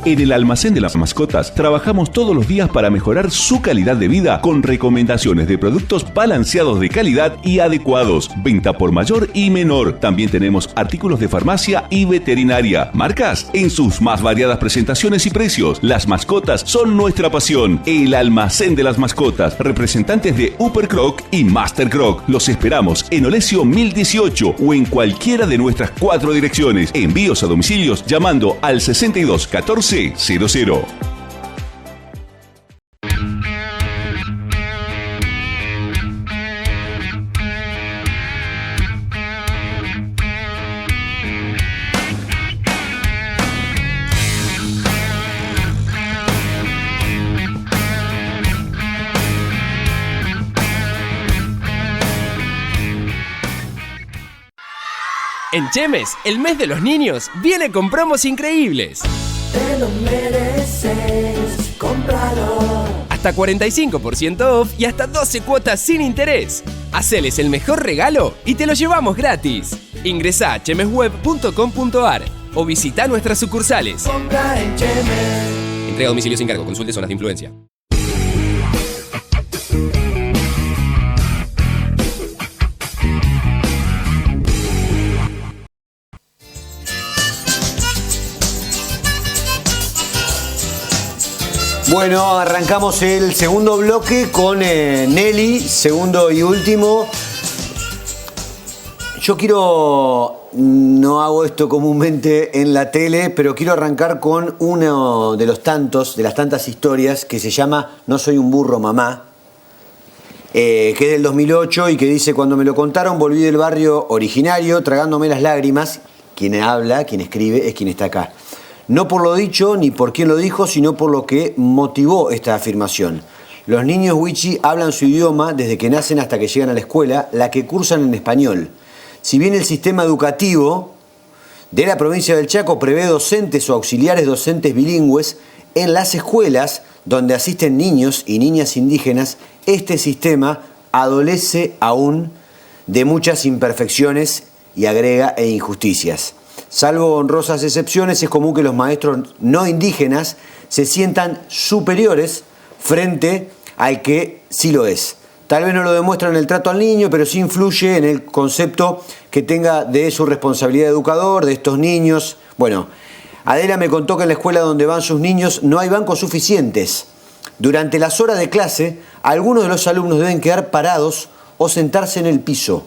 En el Almacén de las Mascotas trabajamos todos los días para mejorar su calidad de vida con recomendaciones de productos balanceados de calidad y adecuados. Venta por mayor y menor. También tenemos artículos de farmacia y veterinaria. Marcas en sus más variadas presentaciones y precios. Las mascotas son nuestra pasión. El Almacén de las Mascotas. Representantes de Upper Croc y Master Croc. Los esperamos en Olesio 1018 o en cualquiera de nuestras 4 direcciones. Envíos a domicilios llamando al 62 14 00. En Chemes, el mes de los niños viene con promos increíbles. Te lo mereces, cómpralo. Hasta 45% off y hasta 12 cuotas sin interés. Haceles el mejor regalo y te lo llevamos gratis. Ingresá a chemesweb.com.ar o visita nuestras sucursales. Compra en Chemes. Entrega a domicilio sin cargo. Consulte zonas de influencia. Bueno, arrancamos el segundo bloque con Nelly, segundo y último. Yo quiero, no hago esto comúnmente en la tele, pero quiero arrancar con uno de las tantas historias que se llama No soy un burro, mamá, que es del 2008 y que dice: cuando me lo contaron volví del barrio originario tragándome las lágrimas. Quien habla, quien escribe, es quien está acá. No por lo dicho ni por quién lo dijo, sino por lo que motivó esta afirmación. Los niños wichí hablan su idioma desde que nacen hasta que llegan a la escuela, la que cursan en español. Si bien el sistema educativo de la provincia del Chaco prevé docentes o auxiliares docentes bilingües, en las escuelas donde asisten niños y niñas indígenas, este sistema adolece aún de muchas imperfecciones y agrega injusticias. Salvo honrosas excepciones, es común que los maestros no indígenas se sientan superiores frente al que sí lo es. Tal vez no lo demuestra en el trato al niño, pero sí influye en el concepto que tenga de su responsabilidad de educador, de estos niños. Bueno, Adela me contó que en la escuela donde van sus niños no hay bancos suficientes. Durante las horas de clase, algunos de los alumnos deben quedar parados o sentarse en el piso.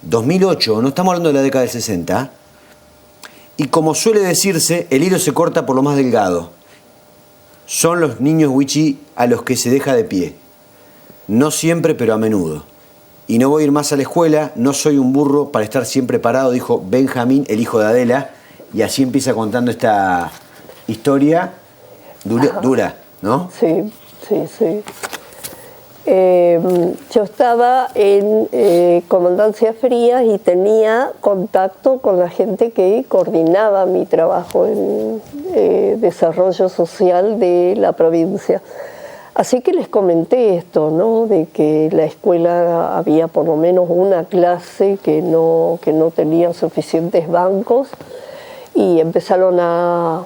2008, no estamos hablando de la década del 60. Y como suele decirse, el hilo se corta por lo más delgado. Son los niños wichí a los que se deja de pie. No siempre, pero a menudo. Y no voy a ir más a la escuela, no soy un burro para estar siempre parado, dijo Benjamín, el hijo de Adela. Y así empieza contando esta historia dura, ¿no? Sí, sí, sí. yo estaba en Comandancia Frías y tenía contacto con la gente que coordinaba mi trabajo en desarrollo social de la provincia. Así que les comenté esto, ¿no? De que la escuela había por lo menos una clase que no tenía suficientes bancos, y empezaron a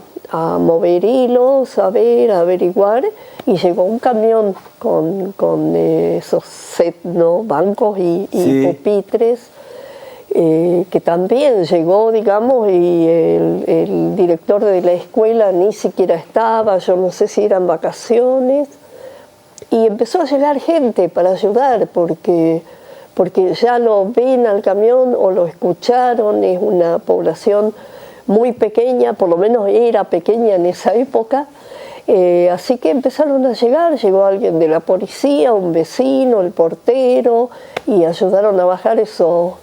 mover hilos, a ver, a averiguar, y llegó un camión con esos set, ¿no? Bancos y pupitres, que también llegó, digamos, y el director de la escuela ni siquiera estaba, yo no sé si eran vacaciones, y empezó a llegar gente para ayudar, porque ya lo ven al camión o lo escucharon. Es una población muy pequeña, por lo menos era pequeña en esa época, así que empezaron a llegar, llegó alguien de la policía, un vecino, el portero, y ayudaron a bajar esos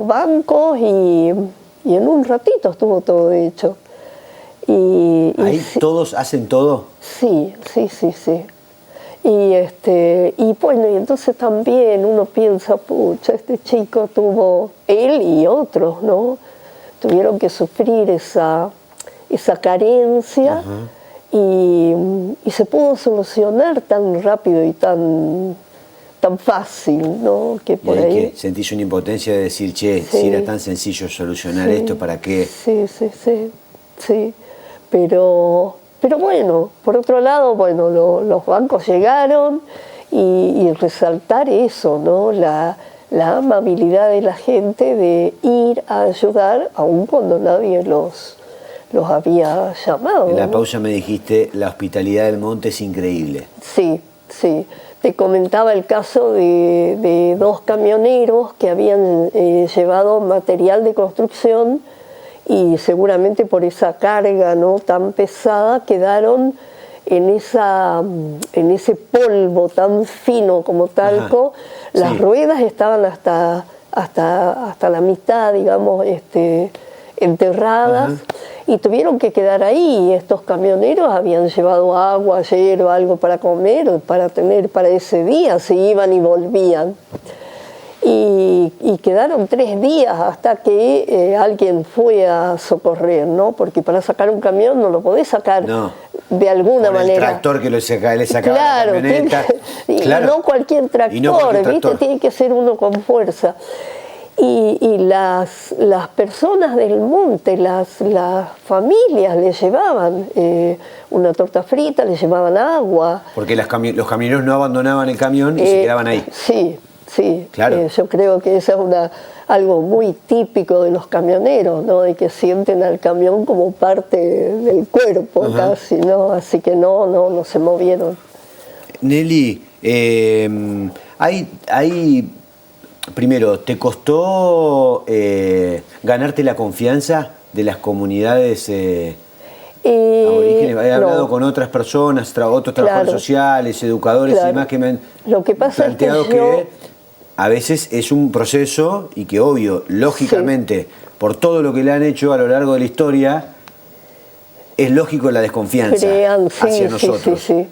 bancos, y en un ratito estuvo todo hecho. ¿Ahí todos hacen todo? Sí. Y bueno, y entonces también uno piensa, pucha, este chico tuvo, él y otros, ¿no? Tuvieron que sufrir esa carencia, y se pudo solucionar tan rápido y tan fácil, ¿no? Que por ahí que sentís una impotencia de decir, che, si era tan sencillo solucionar esto, ¿para qué? Sí. Pero bueno, por otro lado, bueno, los bancos llegaron, y resaltar eso, ¿no? La amabilidad de la gente de ir a ayudar, aun cuando nadie los había llamado. En la pausa me dijiste, la hospitalidad del Monte es increíble. Sí. Te comentaba el caso de dos camioneros que habían llevado material de construcción, y seguramente por esa carga, ¿no? Tan pesada, quedaron en ese polvo tan fino como talco. Las ruedas estaban hasta la mitad, digamos, enterradas, y tuvieron que quedar ahí. Estos camioneros habían llevado agua, hierba, algo para comer, para tener para ese día, se iban y volvían. Y quedaron 3 días hasta que alguien fue a socorrer, ¿no? Porque para sacar un camión no lo podés sacar de alguna manera. El tractor que le sacaba la camioneta. Claro. No cualquier tractor, ¿viste? Tiene que ser uno con fuerza. Y las personas del monte, las familias le llevaban una torta frita, le llevaban agua. Porque los camioneros no abandonaban el camión y se quedaban ahí. Sí, claro. Yo creo que eso es algo muy típico de los camioneros, ¿no? De que sienten al camión como parte del cuerpo casi, ¿no? Así que no se movieron. Nelly, primero, ¿te costó ganarte la confianza de las comunidades aborígenes? He hablado con otras personas, otros trabajadores sociales, educadores y demás que me han planteado que a veces es un proceso y que obvio, lógicamente, por todo lo que le han hecho a lo largo de la historia, es lógico la desconfianza hacia nosotros. Sí.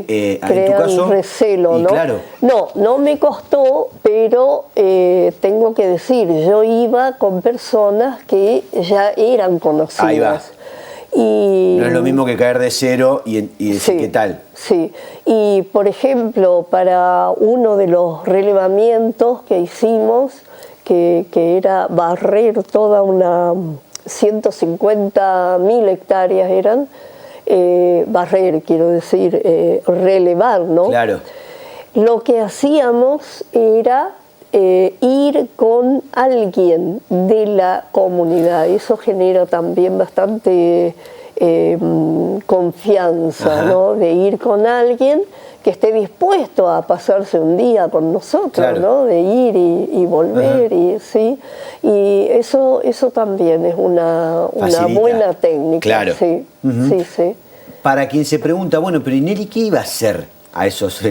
En tu Crean caso, recelo, ¿no? Claro. No me costó, pero tengo que decir, yo iba con personas que ya eran conocidas. Ahí va. No es lo mismo que caer de cero y decir qué tal. Sí, y por ejemplo, para uno de los relevamientos que hicimos, que era barrer toda 150.000 hectáreas eran, barrer, quiero decir, relevar, ¿no? Claro. Lo que hacíamos era ir con alguien de la comunidad. Eso genera también bastante confianza, ¿no? De ir con alguien que esté dispuesto a pasarse un día con nosotros, ¿no? De ir y volver, y eso también es una buena técnica. Claro. Sí. Para quien se pregunta, bueno, pero ¿y Nelly qué iba a hacer a esos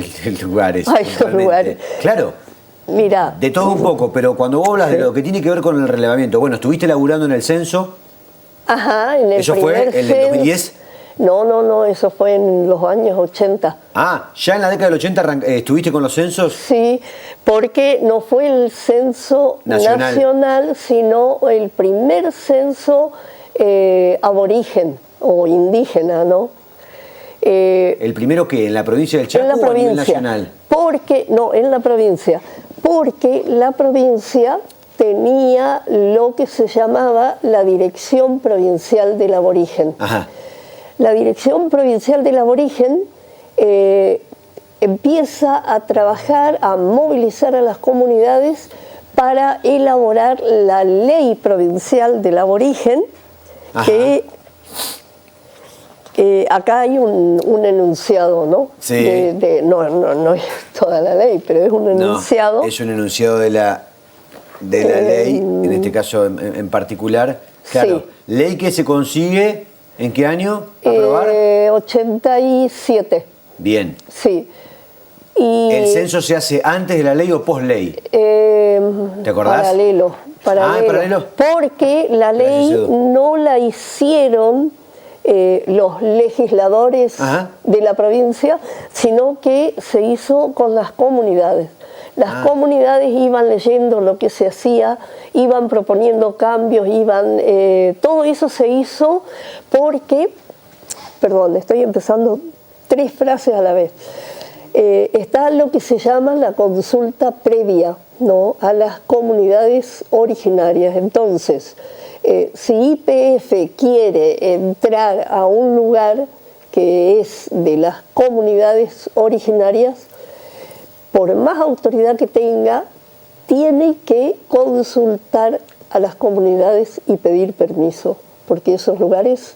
lugares? A esos lugares. Claro. Mira, de todo un poco, pero cuando vos hablas de lo que tiene que ver con el relevamiento, bueno, estuviste laburando en el censo. Ajá, en el ¿Eso fue el del 2010? No, eso fue en los años 80. Ah, ¿ya en la década del 80 estuviste con los censos? Sí, porque no fue el censo nacional sino el primer censo aborigen o indígena, ¿no? ¿El primero qué? ¿En la provincia del Chaco o a nivel nacional? En la provincia. Porque la provincia tenía lo que se llamaba la Dirección Provincial del Aborigen. Ajá. La Dirección Provincial del Aborigen empieza a trabajar, a movilizar a las comunidades para elaborar la Ley Provincial del Aborigen, que acá hay un enunciado, ¿no? Sí. No es toda la ley, pero es un enunciado. No, es un enunciado de la ley, en este caso en particular. Claro, sí. ¿Ley que se consigue en qué año aprobar? 87. Bien. Sí. Y ¿el censo se hace antes de la ley o post-ley? ¿Te acordás? Paralelo. ¿Paralelo? Porque la ley no la hicieron los legisladores de la provincia, sino que se hizo con las comunidades. Las comunidades iban leyendo lo que se hacía, iban proponiendo cambios, todo eso se hizo porque, perdón, estoy empezando 3 frases a la vez. Está lo que se llama la consulta previa, ¿no?, a las comunidades originarias. Entonces, si YPF quiere entrar a un lugar que es de las comunidades originarias, por más autoridad que tenga, tiene que consultar a las comunidades y pedir permiso, porque esos lugares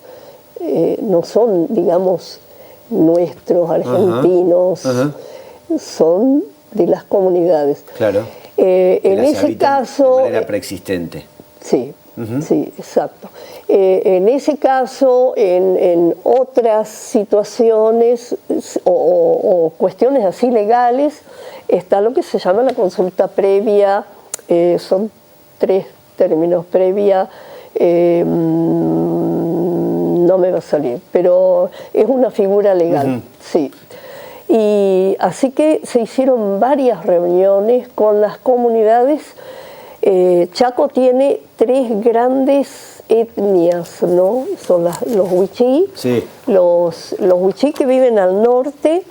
no son, digamos, nuestros, argentinos, son de las comunidades. Claro. En ese caso... De manera preexistente. Sí. Sí, exacto. En ese caso, en otras situaciones o cuestiones así legales, está lo que se llama la consulta previa, son 3 términos, previa, no me va a salir, pero es una figura legal, sí. Y así que se hicieron varias reuniones con las comunidades. Chaco tiene 3 grandes etnias, ¿no? Son los Wichí, sí. los Wichí que viven al norte,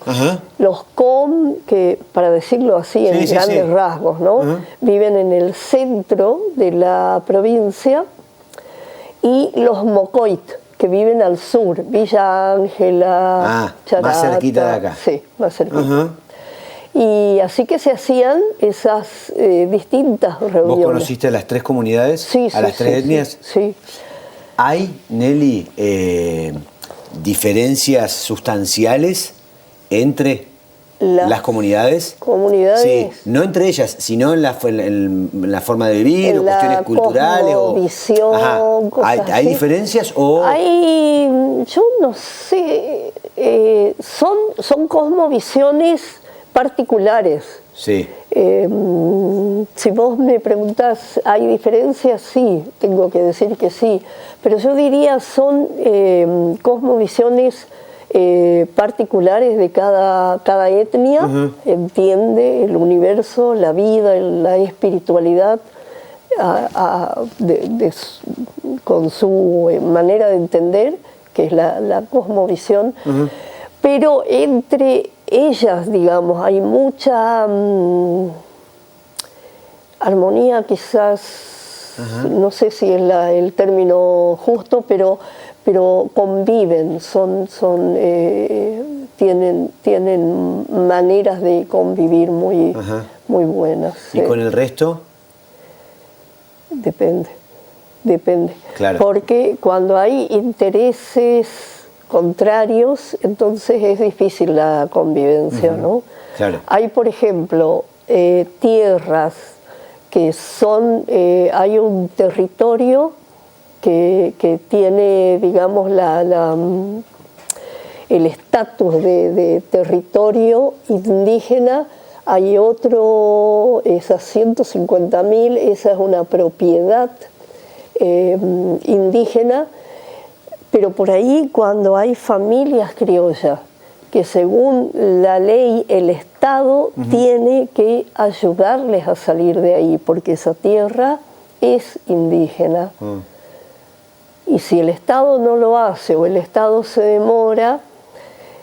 los Com, que para decirlo así en grandes rasgos, ¿no? Viven en el centro de la provincia, y los Mocoit, que viven al sur, Villa Ángela, Charata, más cerquita de acá. Sí, más cerquita. Y así que se hacían esas distintas reuniones. ¿Vos conociste a las 3 comunidades? Sí, ¿A las 3 etnias? Sí. ¿Hay, Nelly, diferencias sustanciales entre las comunidades? Sí, no entre ellas, sino en la forma de vivir, o cuestiones culturales. Cosmovisión, cosas ¿Hay diferencias o...? Yo no sé, son cosmovisiones particulares. Sí. Si vos me preguntás, ¿hay diferencias? Sí, tengo que decir que sí. Pero yo diría son cosmovisiones particulares de cada etnia. Entiende el universo, la vida, la espiritualidad con su manera de entender, que es la cosmovisión. Pero entre ellas, digamos, hay mucha armonía, quizás, no sé si es el término justo, pero conviven, tienen maneras de convivir muy buenas. ¿Y con el resto? Depende. Claro. Porque cuando hay intereses contrarios, entonces es difícil la convivencia, ¿no? Claro. Hay, por ejemplo, tierras que son, hay un territorio que tiene, digamos, el estatus de territorio indígena. Hay otro, esas 150.000, esa es una propiedad indígena, Pero por ahí cuando hay familias criollas, que según la ley el Estado tiene que ayudarles a salir de ahí, porque esa tierra es indígena. Y si el Estado no lo hace o el Estado se demora,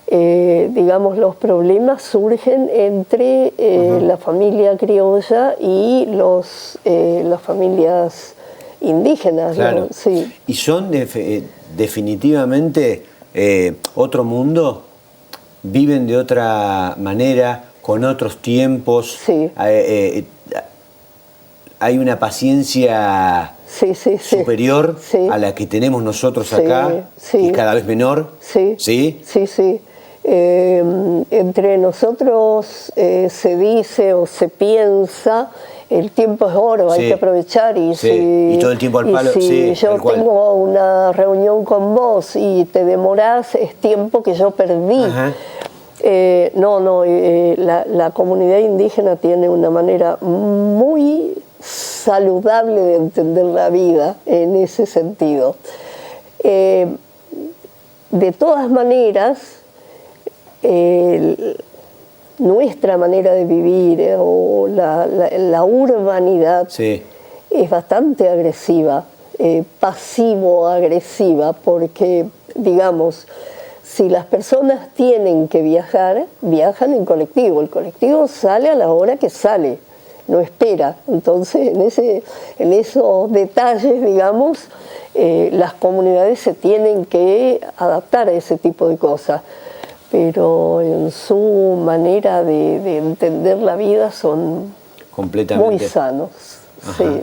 digamos, los problemas surgen entre la familia criolla y las familias indígenas. Claro. ¿No? Sí. ¿Y son definitivamente otro mundo? ¿Viven de otra manera, con otros tiempos? Sí. ¿Hay una paciencia superior a la que tenemos nosotros acá y cada vez menor? Sí. ¿Sí? Sí, sí. Entre nosotros se dice o se piensa, el tiempo es oro, hay que aprovechar. Y y todo el tiempo al palo. Si yo tengo una reunión con vos y te demorás, es tiempo que yo perdí. La comunidad indígena tiene una manera muy saludable de entender la vida en ese sentido. De todas maneras, nuestra manera de vivir o la urbanidad es bastante agresiva, pasivo-agresiva, porque, digamos, si las personas tienen que viajar, viajan en colectivo. El colectivo sale a la hora que sale, no espera. Entonces, en esos detalles, digamos, las comunidades se tienen que adaptar a ese tipo de cosas. Pero en su manera de entender la vida son muy sanos. Sí.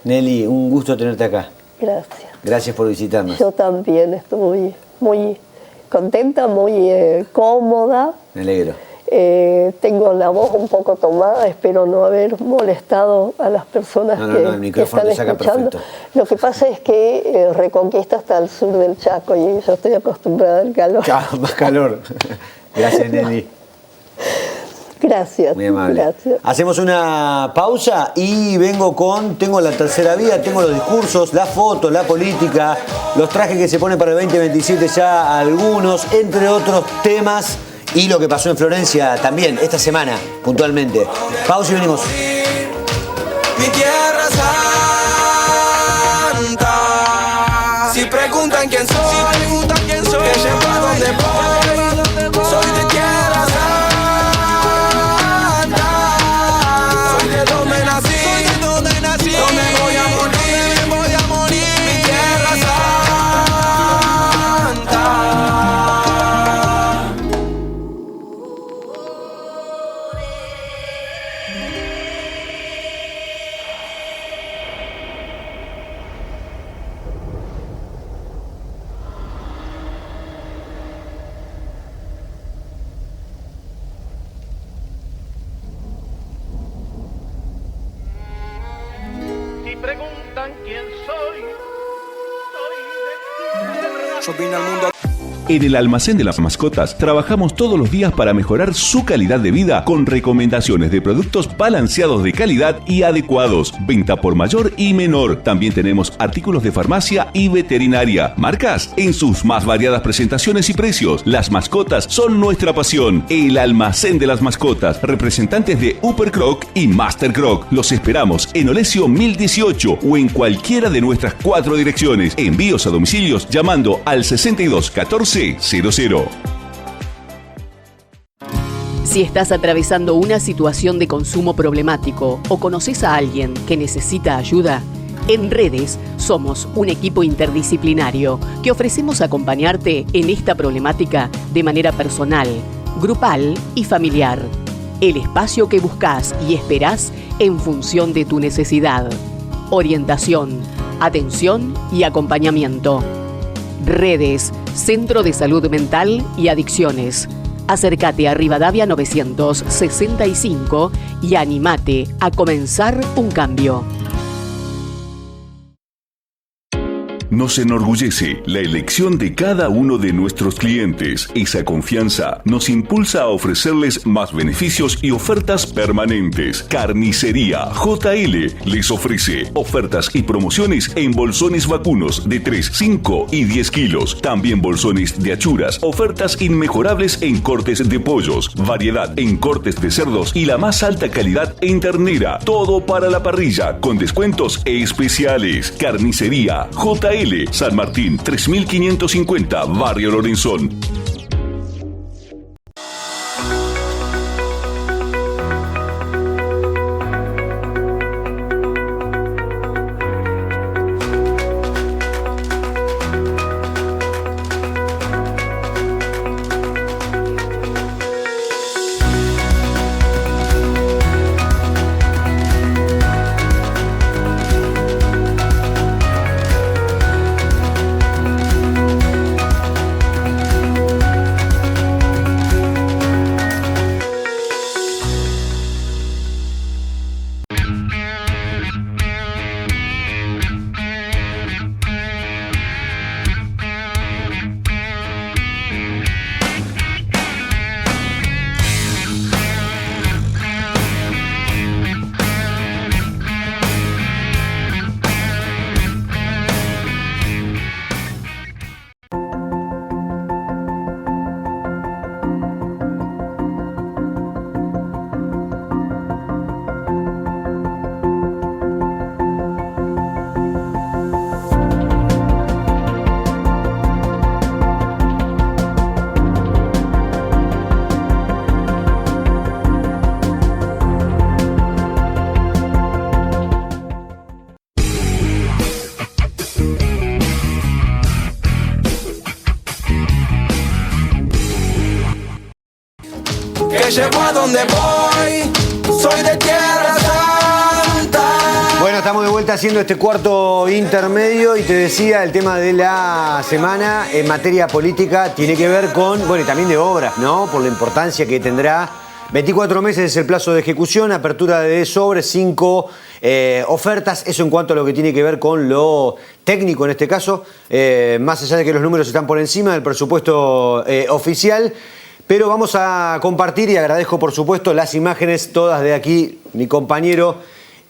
Nelly, un gusto tenerte acá. Gracias. Gracias por visitarnos. Yo también estoy muy contenta, muy cómoda. Me alegro. Tengo la voz un poco tomada, espero no haber molestado a las personas que están escuchando. Lo que pasa es que Reconquista está al sur del Chaco y yo estoy acostumbrada al calor. Más calor. Gracias, Nelly. Gracias. Muy amable. Gracias. Hacemos una pausa y tengo la tercera vía, tengo los discursos, la foto, la política, los trajes que se ponen para el 2027 ya algunos, entre otros temas. Y lo que pasó en Florencia también, esta semana, puntualmente. Pausa y venimos. Mi tierra santa. Si preguntan quién soy, que sepa dónde voy. Soy de tierra santa. Soy de donde nací, donde voy a morir. Mi tierra santa. Preguntan quién soy de tierra. Yo vine al mundo. En el Almacén de las Mascotas trabajamos todos los días para mejorar su calidad de vida con recomendaciones de productos balanceados de calidad y adecuados. Venta por mayor y menor. También tenemos artículos de farmacia y veterinaria. Marcas en sus más variadas presentaciones y precios. Las mascotas son nuestra pasión. El Almacén de las Mascotas. Representantes de Upper Croc y Master Croc. Los esperamos en Olesio 1018 o en cualquiera de nuestras 4 direcciones. Envíos a domicilios llamando al 62 14 00. Si estás atravesando una situación de consumo problemático o conoces a alguien que necesita ayuda, en Redes somos un equipo interdisciplinario que ofrecemos acompañarte en esta problemática de manera personal, grupal y familiar. El espacio que buscas y esperás en función de tu necesidad. Orientación, atención y acompañamiento. Redes, Centro de Salud Mental y Adicciones. Acércate a Rivadavia 965 y anímate a comenzar un cambio. Nos enorgullece la elección de cada uno de nuestros clientes. Esa confianza nos impulsa a ofrecerles más beneficios y ofertas permanentes. Carnicería JL les ofrece ofertas y promociones en bolsones vacunos de 3, 5 y 10 kilos. También bolsones de achuras, ofertas inmejorables en cortes de pollos, variedad en cortes de cerdos y la más alta calidad en ternera. Todo para la parrilla con descuentos especiales. Carnicería JL, San Martín 3550, Barrio Lorenzón. Llevo a donde voy, soy de Tierra Santa. Bueno, estamos de vuelta haciendo este cuarto intermedio y te decía, el tema de la semana en materia política tiene que ver con, bueno, y también de obras, ¿no? Por la importancia que tendrá. 24 meses es el plazo de ejecución, apertura de sobres, 5 ofertas, eso en cuanto a lo que tiene que ver con lo técnico en este caso, más allá de que los números están por encima del presupuesto oficial. Pero vamos a compartir, y agradezco por supuesto las imágenes, todas de aquí, mi compañero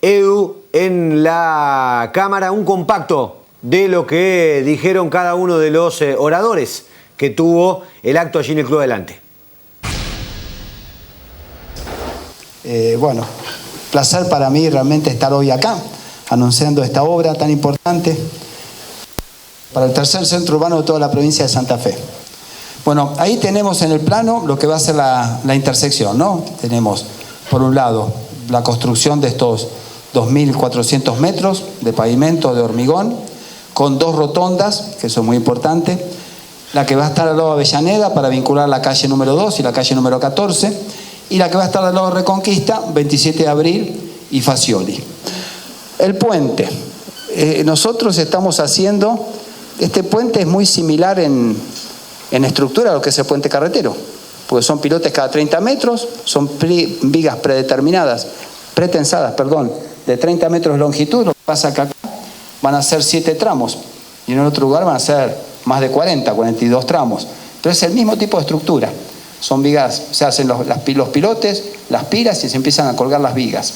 Edu en la cámara, un compacto de lo que dijeron cada uno de los oradores que tuvo el acto allí en el Club Adelante. Bueno, placer para mí realmente estar hoy acá, anunciando esta obra tan importante para el tercer centro urbano de toda la provincia de Santa Fe. Bueno, ahí tenemos en el plano lo que va a ser la intersección, ¿no? Tenemos, por un lado, la construcción de estos 2.400 metros de pavimento de hormigón, con 2 rotondas, que eso es muy importante, la que va a estar al lado de Avellaneda para vincular la calle número 2 y la calle número 14, y la que va a estar al lado de Reconquista, 27 de abril y Facioli. El puente. Nosotros estamos haciendo, este puente es muy similar en estructura a lo que es el puente carretero, porque son pilotes cada 30 metros, son vigas pretensadas, de 30 metros de longitud. Lo que pasa que acá van a ser 7 tramos y en otro lugar van a ser más de 42 tramos, pero es el mismo tipo de estructura. Son vigas, se hacen los pilotes, las pilas y se empiezan a colgar las vigas.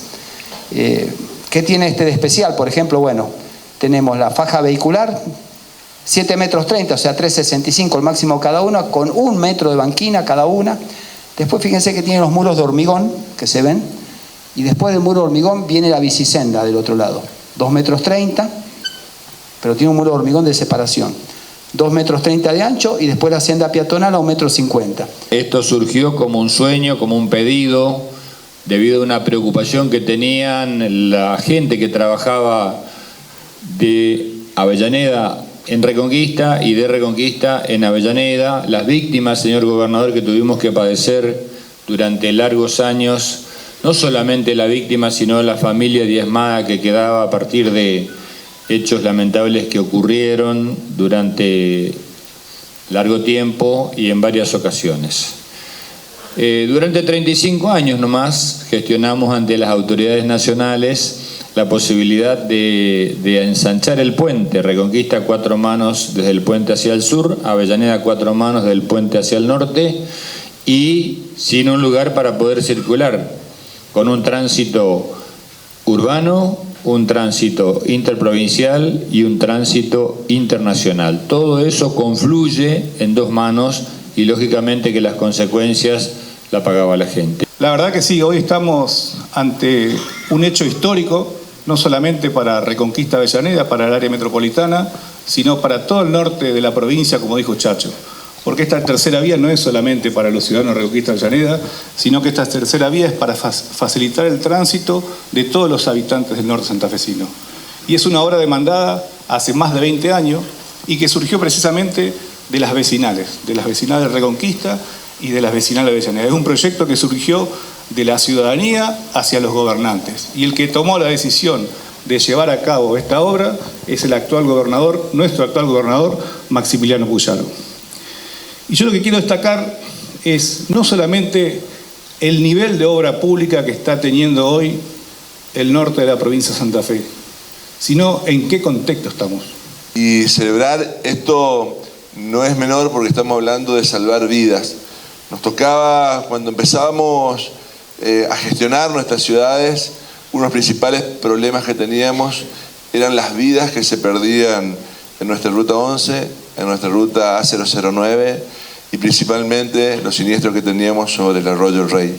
¿Qué tiene este de especial? Por ejemplo, bueno, tenemos la faja vehicular, 7 metros 30, o sea 3,65 el máximo cada una, con 1 metro de banquina cada una. Después fíjense que tiene los muros de hormigón, que se ven, y después del muro de hormigón viene la bicisenda del otro lado. 2 metros 30, pero tiene un muro de hormigón de separación. 2 metros 30 de ancho y después la senda peatonal a 1,50 metros. Esto surgió como un sueño, como un pedido, debido a una preocupación que tenían la gente que trabajaba de Avellaneda en Reconquista y de Reconquista en Avellaneda, las víctimas, señor gobernador, que tuvimos que padecer durante largos años, no solamente la víctima, sino la familia diezmada que quedaba a partir de hechos lamentables que ocurrieron durante largo tiempo y en varias ocasiones. Durante 35 años nomás gestionamos ante las autoridades nacionales la posibilidad de ensanchar el puente. Reconquista 4 manos desde el puente hacia el sur, Avellaneda 4 manos del puente hacia el norte, y sin un lugar para poder circular, con un tránsito urbano, un tránsito interprovincial y un tránsito internacional. Todo eso confluye en 2 manos y lógicamente que las consecuencias la pagaba la gente. La verdad que sí, hoy estamos ante un hecho histórico, no solamente para Reconquista Avellaneda, para el área metropolitana, sino para todo el norte de la provincia, como dijo Chacho. Porque esta tercera vía no es solamente para los ciudadanos de Reconquista Avellaneda, sino que esta tercera vía es para facilitar el tránsito de todos los habitantes del norte santafesino. Y es una obra demandada hace más de 20 años y que surgió precisamente de las vecinales de Reconquista y de las vecinales de Avellaneda. Es un proyecto que surgió de la ciudadanía hacia los gobernantes. Y el que tomó la decisión de llevar a cabo esta obra es el actual gobernador, nuestro actual gobernador, Maximiliano Puyaro. Y yo lo que quiero destacar es no solamente el nivel de obra pública que está teniendo hoy el norte de la provincia de Santa Fe, sino en qué contexto estamos. Y celebrar esto no es menor porque estamos hablando de salvar vidas. Nos tocaba, cuando empezábamos a gestionar nuestras ciudades, uno de los principales problemas que teníamos eran las vidas que se perdían en nuestra ruta 11, en nuestra ruta A009 y principalmente los siniestros que teníamos sobre el arroyo El Rey.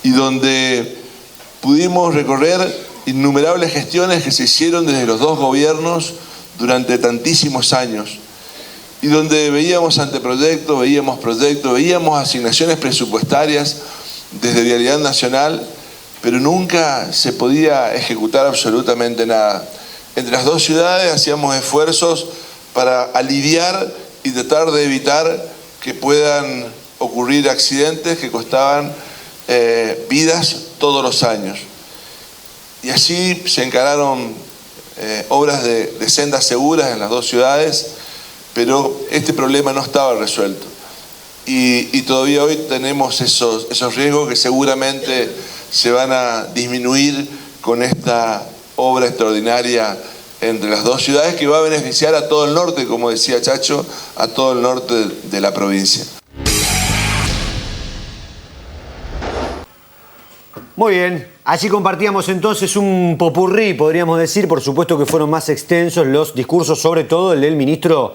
Y donde pudimos recorrer innumerables gestiones que se hicieron desde los 2 gobiernos durante tantísimos años. Y donde veíamos anteproyectos, veíamos proyectos, veíamos asignaciones presupuestarias desde Vialidad Nacional, pero nunca se podía ejecutar absolutamente nada. Entre las 2 ciudades hacíamos esfuerzos para aliviar y tratar de evitar que puedan ocurrir accidentes que costaban vidas todos los años. Y así se encararon obras de sendas seguras en las 2 ciudades, pero este problema no estaba resuelto. Y todavía hoy tenemos esos riesgos que seguramente se van a disminuir con esta obra extraordinaria entre las 2 ciudades que va a beneficiar a todo el norte, como decía Chacho, a todo el norte de la provincia. Muy bien, allí compartíamos entonces un popurrí, podríamos decir. Por supuesto que fueron más extensos los discursos, sobre todo el del ministro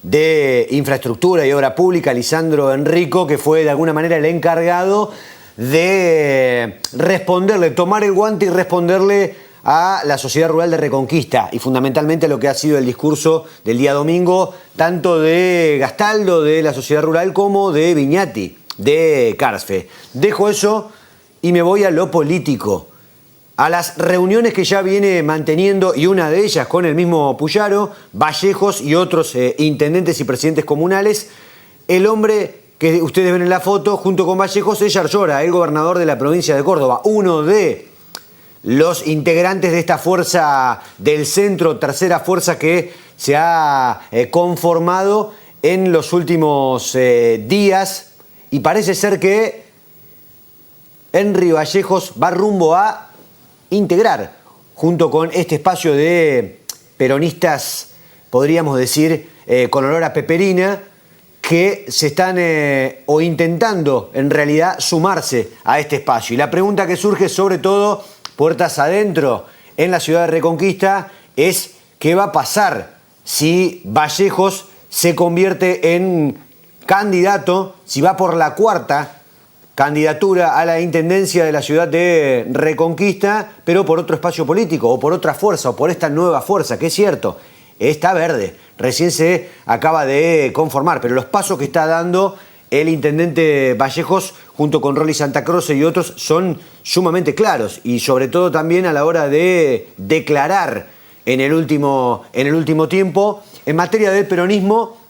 de Infraestructura y Obra Pública, Lisandro Enrico, que fue de alguna manera el encargado de responderle, tomar el guante y responderle a la sociedad rural de Reconquista y fundamentalmente lo que ha sido el discurso del día domingo, tanto de Gastaldo, de la sociedad rural, como de Viñati, de Carsfe. Dejo eso y me voy a lo político, a las reuniones que ya viene manteniendo, y una de ellas con el mismo Puyaro, Vallejos y otros intendentes y presidentes comunales. El hombre que ustedes ven en la foto junto con Vallejos es Yarlora, el gobernador de la provincia de Córdoba, uno de los integrantes de esta fuerza del centro, tercera fuerza que se ha conformado en los últimos días, y parece ser que Henry Vallejos va rumbo a integrar, junto con este espacio de peronistas, podríamos decir, con olor a peperina, que se están o intentando en realidad sumarse a este espacio. Y la pregunta que surge, sobre todo puertas adentro en la ciudad de Reconquista, es ¿qué va a pasar si Vallejos se convierte en candidato, si va por la 4ª candidatura a la intendencia de la ciudad de Reconquista, pero por otro espacio político, o por otra fuerza, o por esta nueva fuerza, que es cierto, está verde, recién se acaba de conformar, pero los pasos que está dando el intendente Vallejos junto con Rolly Santa Cruz y otros son sumamente claros, y sobre todo también a la hora de declarar en el último tiempo en materia del peronismo.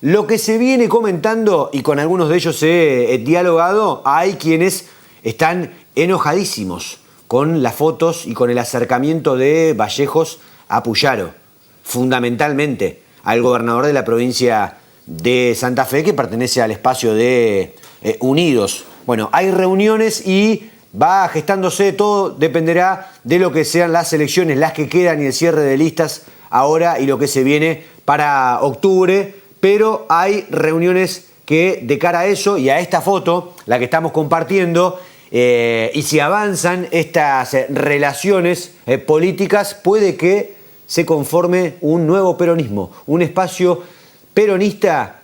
Lo que se viene comentando, y con algunos de ellos he dialogado, hay quienes están enojadísimos con las fotos y con el acercamiento de Vallejos a Puyaro, fundamentalmente al gobernador de la provincia de Santa Fe, que pertenece al espacio de Unidos. Bueno, hay reuniones y va gestándose, todo dependerá de lo que sean las elecciones, las que quedan y el cierre de listas ahora y lo que se viene para octubre, pero hay reuniones que de cara a eso y a esta foto, la que estamos compartiendo, y si avanzan estas relaciones políticas, puede que se conforme un nuevo peronismo, un espacio peronista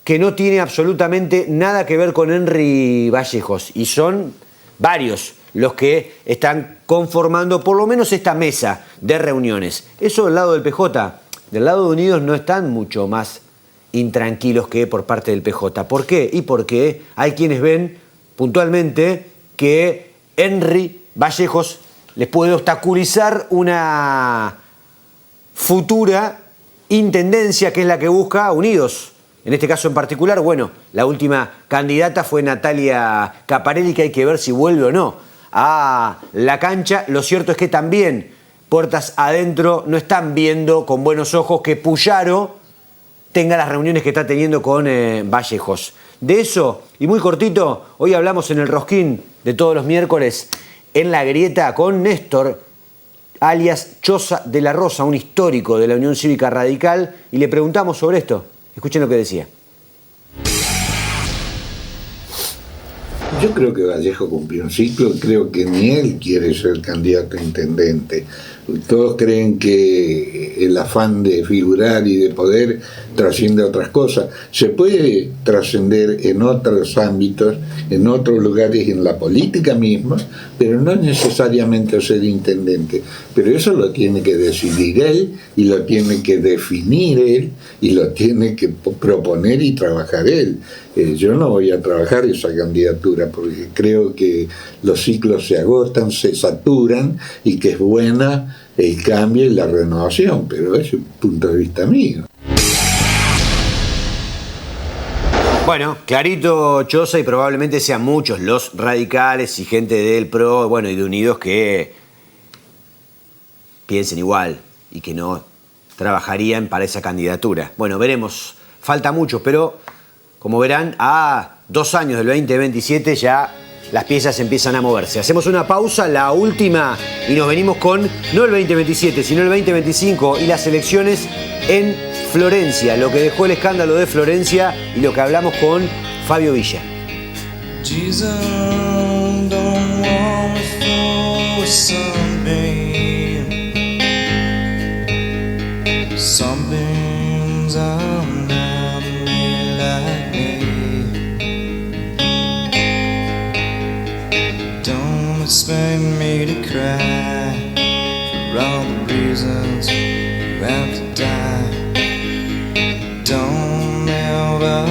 que no tiene absolutamente nada que ver con Henry Vallejos, y son varios los que están conformando por lo menos esta mesa de reuniones. Eso del lado del PJ. Del lado de Unidos no están mucho más intranquilos que por parte del PJ. ¿Por qué? Y porque hay quienes ven puntualmente que Henry Vallejos les puede obstaculizar una futura intendencia que es la que busca Unidos. En este caso en particular, bueno, la última candidata fue Natalia Caparelli, que hay que ver si vuelve o no a la cancha. Lo cierto es que también, puertas adentro, no están viendo con buenos ojos que Puyaro tenga las reuniones que está teniendo con Vallejos. De eso, y muy cortito, hoy hablamos en el Rosquín de todos los miércoles, en La Grieta, con Néstor, alias Choza de la Rosa, un histórico de la Unión Cívica Radical, y le preguntamos sobre esto. Escuchen lo que decía. Yo creo que Vallejo cumplió un ciclo, creo que ni él quiere ser candidato a intendente. Todos creen que el afán de figurar y de poder trasciende a otras cosas. Se puede trascender en otros ámbitos, en otros lugares, en la política misma, pero no necesariamente ser intendente. Pero eso lo tiene que decidir él, y lo tiene que definir él, y lo tiene que proponer y trabajar él. Yo no voy a trabajar esa candidatura porque creo que los ciclos se agotan, se saturan, y que es buena el cambio y la renovación, pero es un punto de vista mío. Bueno, clarito Choza, y probablemente sean muchos los radicales y gente del PRO, bueno, y de Unidos que piensen igual y que no trabajarían para esa candidatura. Bueno, veremos, falta mucho, pero como verán, a 2 años del 2027 ya las piezas empiezan a moverse. Hacemos una pausa, la última, y nos venimos con, no el 2027, sino el 2025 y las elecciones en Florencia, lo que dejó el escándalo de Florencia y lo que hablamos con Fabio Villa. Jesus, don't want for sunbeam. Sunbeams are not made like me. Don't expect me to cry for all the reasons you have to die. Don't ever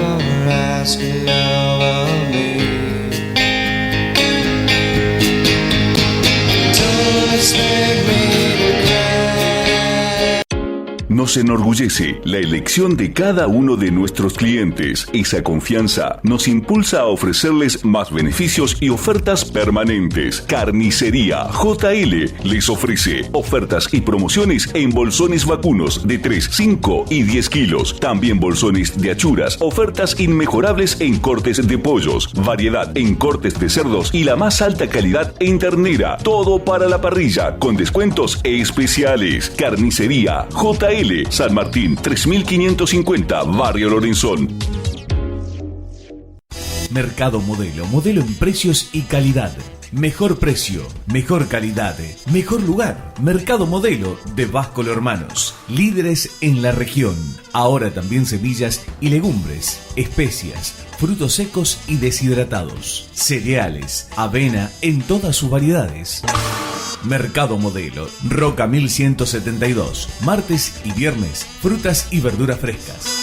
ask your love of me. Don't expect me to cry. Nos enorgullece la elección de cada uno de nuestros clientes. Esa confianza nos impulsa a ofrecerles más beneficios y ofertas permanentes. Carnicería JL les ofrece ofertas y promociones en bolsones vacunos de 3, 5 y 10 kilos. También bolsones de achuras, ofertas inmejorables en cortes de pollos, variedad en cortes de cerdos y la más alta calidad en ternera. Todo para la parrilla con descuentos especiales. Carnicería JL, San Martín 3550, Barrio Lorenzón. Mercado Modelo, modelo en precios y calidad. Mejor precio, mejor calidad, mejor lugar. Mercado Modelo de Báscolo Hermanos. Líderes en la región. Ahora también semillas y legumbres, especias, frutos secos y deshidratados, cereales, avena en todas sus variedades. Mercado Modelo, Roca 1172, martes y viernes, frutas y verduras frescas.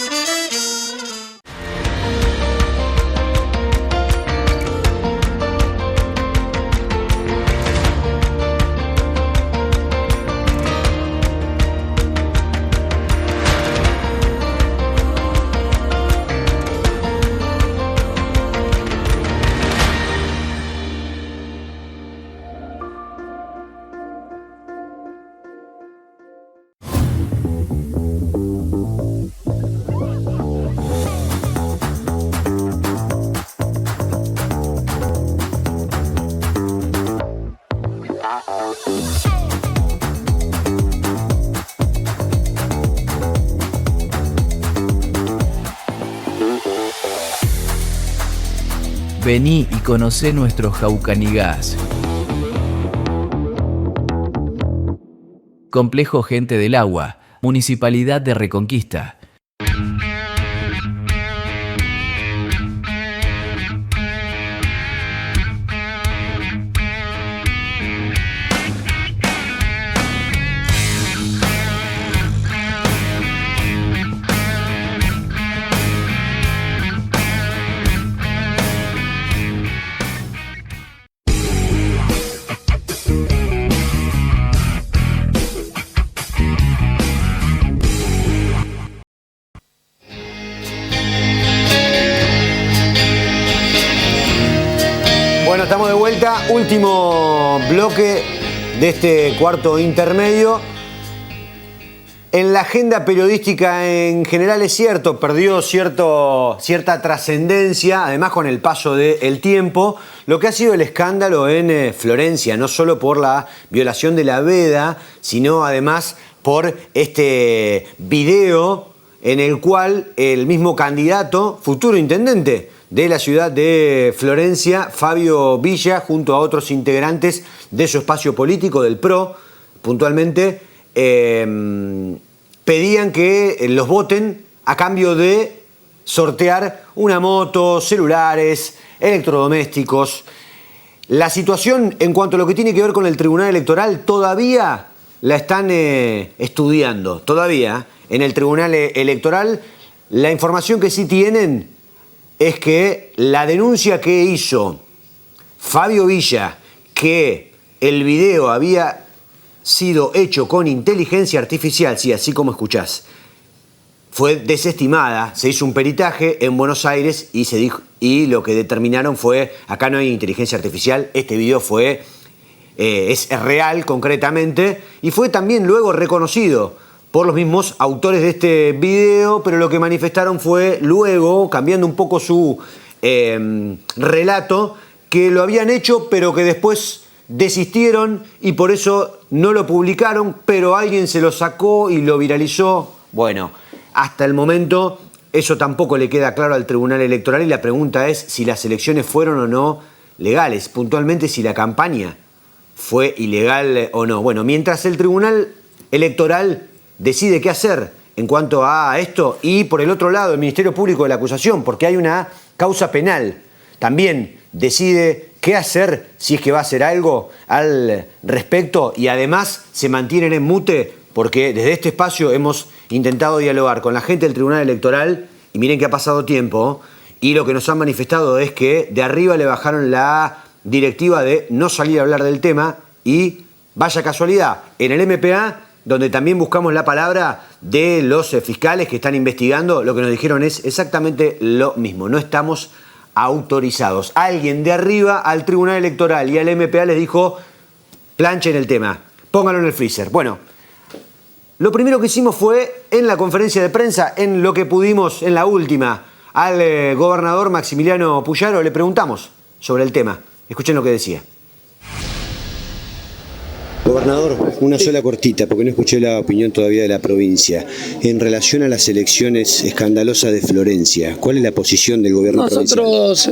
Vení y conocé nuestro Jaucanigás. Complejo Gente del Agua, Municipalidad de Reconquista. Bueno, estamos de vuelta. Último bloque de este cuarto intermedio. En la agenda periodística en general es cierto, perdió cierta trascendencia, además con el paso del tiempo, lo que ha sido el escándalo en Florencia, no solo por la violación de la veda, sino además por este video en el cual el mismo candidato, futuro intendente de la ciudad de Florencia, Fabio Villa, junto a otros integrantes de su espacio político, del PRO, puntualmente, pedían que los voten a cambio de sortear una moto, celulares, electrodomésticos. La situación en cuanto a lo que tiene que ver con el Tribunal Electoral todavía la están estudiando. Todavía en el Tribunal Electoral la información que sí tienen es que la denuncia que hizo Fabio Villa, que el video había sido hecho con inteligencia artificial, sí, así como escuchás, fue desestimada, se hizo un peritaje en Buenos Aires y se dijo, y lo que determinaron fue, acá no hay inteligencia artificial, este video es real concretamente, y fue también luego reconocido por los mismos autores de este video, pero lo que manifestaron fue luego, cambiando un poco su relato, que lo habían hecho, pero que después desistieron y por eso no lo publicaron, pero alguien se lo sacó y lo viralizó. Bueno, hasta el momento eso tampoco le queda claro al Tribunal Electoral y la pregunta es si las elecciones fueron o no legales, puntualmente si la campaña fue ilegal o no. Bueno, mientras el Tribunal Electoral decide qué hacer en cuanto a esto y por el otro lado el Ministerio Público de la Acusación, porque hay una causa penal, también decide qué hacer, si es que va a hacer algo al respecto y además se mantienen en mute porque desde este espacio hemos intentado dialogar con la gente del Tribunal Electoral y miren que ha pasado tiempo y lo que nos han manifestado es que de arriba le bajaron la directiva de no salir a hablar del tema y vaya casualidad, en el MPA, donde también buscamos la palabra de los fiscales que están investigando, lo que nos dijeron es exactamente lo mismo, no estamos autorizados. Alguien de arriba al Tribunal Electoral y al MPA les dijo, planchen el tema, pónganlo en el freezer. Bueno, lo primero que hicimos fue en la conferencia de prensa, en lo que pudimos, en la última, al gobernador Maximiliano Puyaro, le preguntamos sobre el tema. Escuchen lo que decía. Gobernador, una sola cortita, porque no escuché la opinión todavía de la provincia. En relación a las elecciones escandalosas de Florencia, ¿cuál es la posición del gobierno provincial? Nosotros,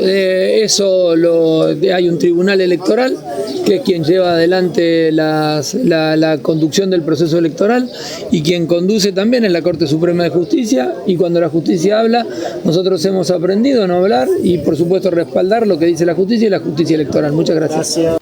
hay un tribunal electoral que es quien lleva adelante la conducción del proceso electoral y quien conduce también es la Corte Suprema de Justicia y cuando la justicia habla, nosotros hemos aprendido a no hablar y por supuesto respaldar lo que dice la justicia y la justicia electoral. Muchas gracias.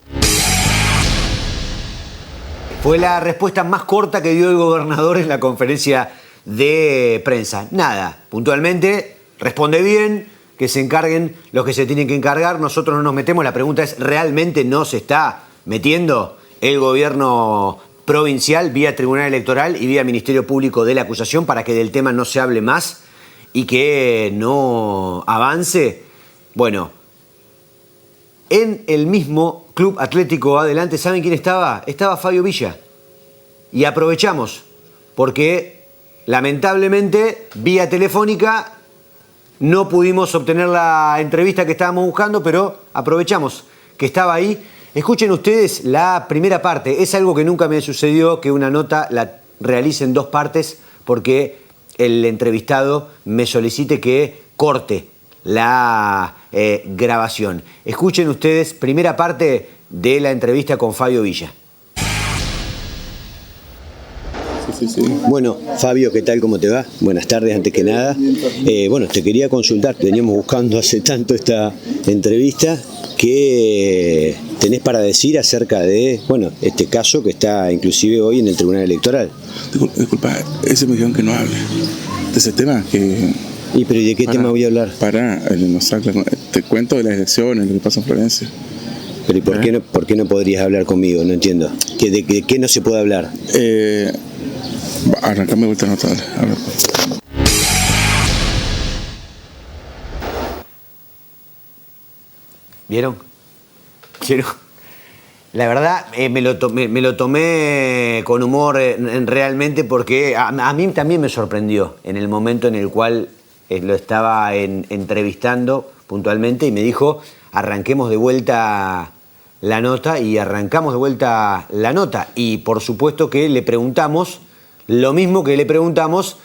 Fue la respuesta más corta que dio el gobernador en la conferencia de prensa. Nada, puntualmente, responde bien, que se encarguen los que se tienen que encargar, nosotros no nos metemos. La pregunta es, ¿realmente no se está metiendo el gobierno provincial vía Tribunal Electoral y vía Ministerio Público de la Acusación para que del tema no se hable más y que no avance? Bueno, en el mismo Club Atlético Adelante, ¿saben quién estaba? Estaba Fabio Villa. Y aprovechamos, porque lamentablemente, vía telefónica, no pudimos obtener la entrevista que estábamos buscando, pero aprovechamos que estaba ahí. Escuchen ustedes la primera parte. Es algo que nunca me sucedió, que una nota la realice en dos partes, porque el entrevistado me solicite que corte la grabación. Escuchen ustedes primera parte de la entrevista con Fabio Villa. Sí. Bueno, Fabio, ¿qué tal? ¿Cómo te va? Buenas tardes, antes que nada. Bueno, te quería consultar, veníamos buscando hace tanto esta entrevista. ¿Qué tenés para decir acerca de, bueno, este caso que está inclusive hoy en el Tribunal Electoral? Disculpa, ese me dijeron que no hable de ese tema. ¿Y de qué tema voy a hablar? Te cuento de las elecciones, lo que pasa en Florencia. Pero ¿y por qué no podrías hablar conmigo? No entiendo. ¿De qué no se puede hablar? Arrancame de vuelta nota. ¿Vieron? La verdad, me lo tomé con humor realmente, porque a mí también me sorprendió en el momento en el cual lo estaba entrevistando puntualmente y me dijo, arranquemos de vuelta la nota, y arrancamos de vuelta la nota. Y por supuesto que le preguntamos lo mismo que le preguntamos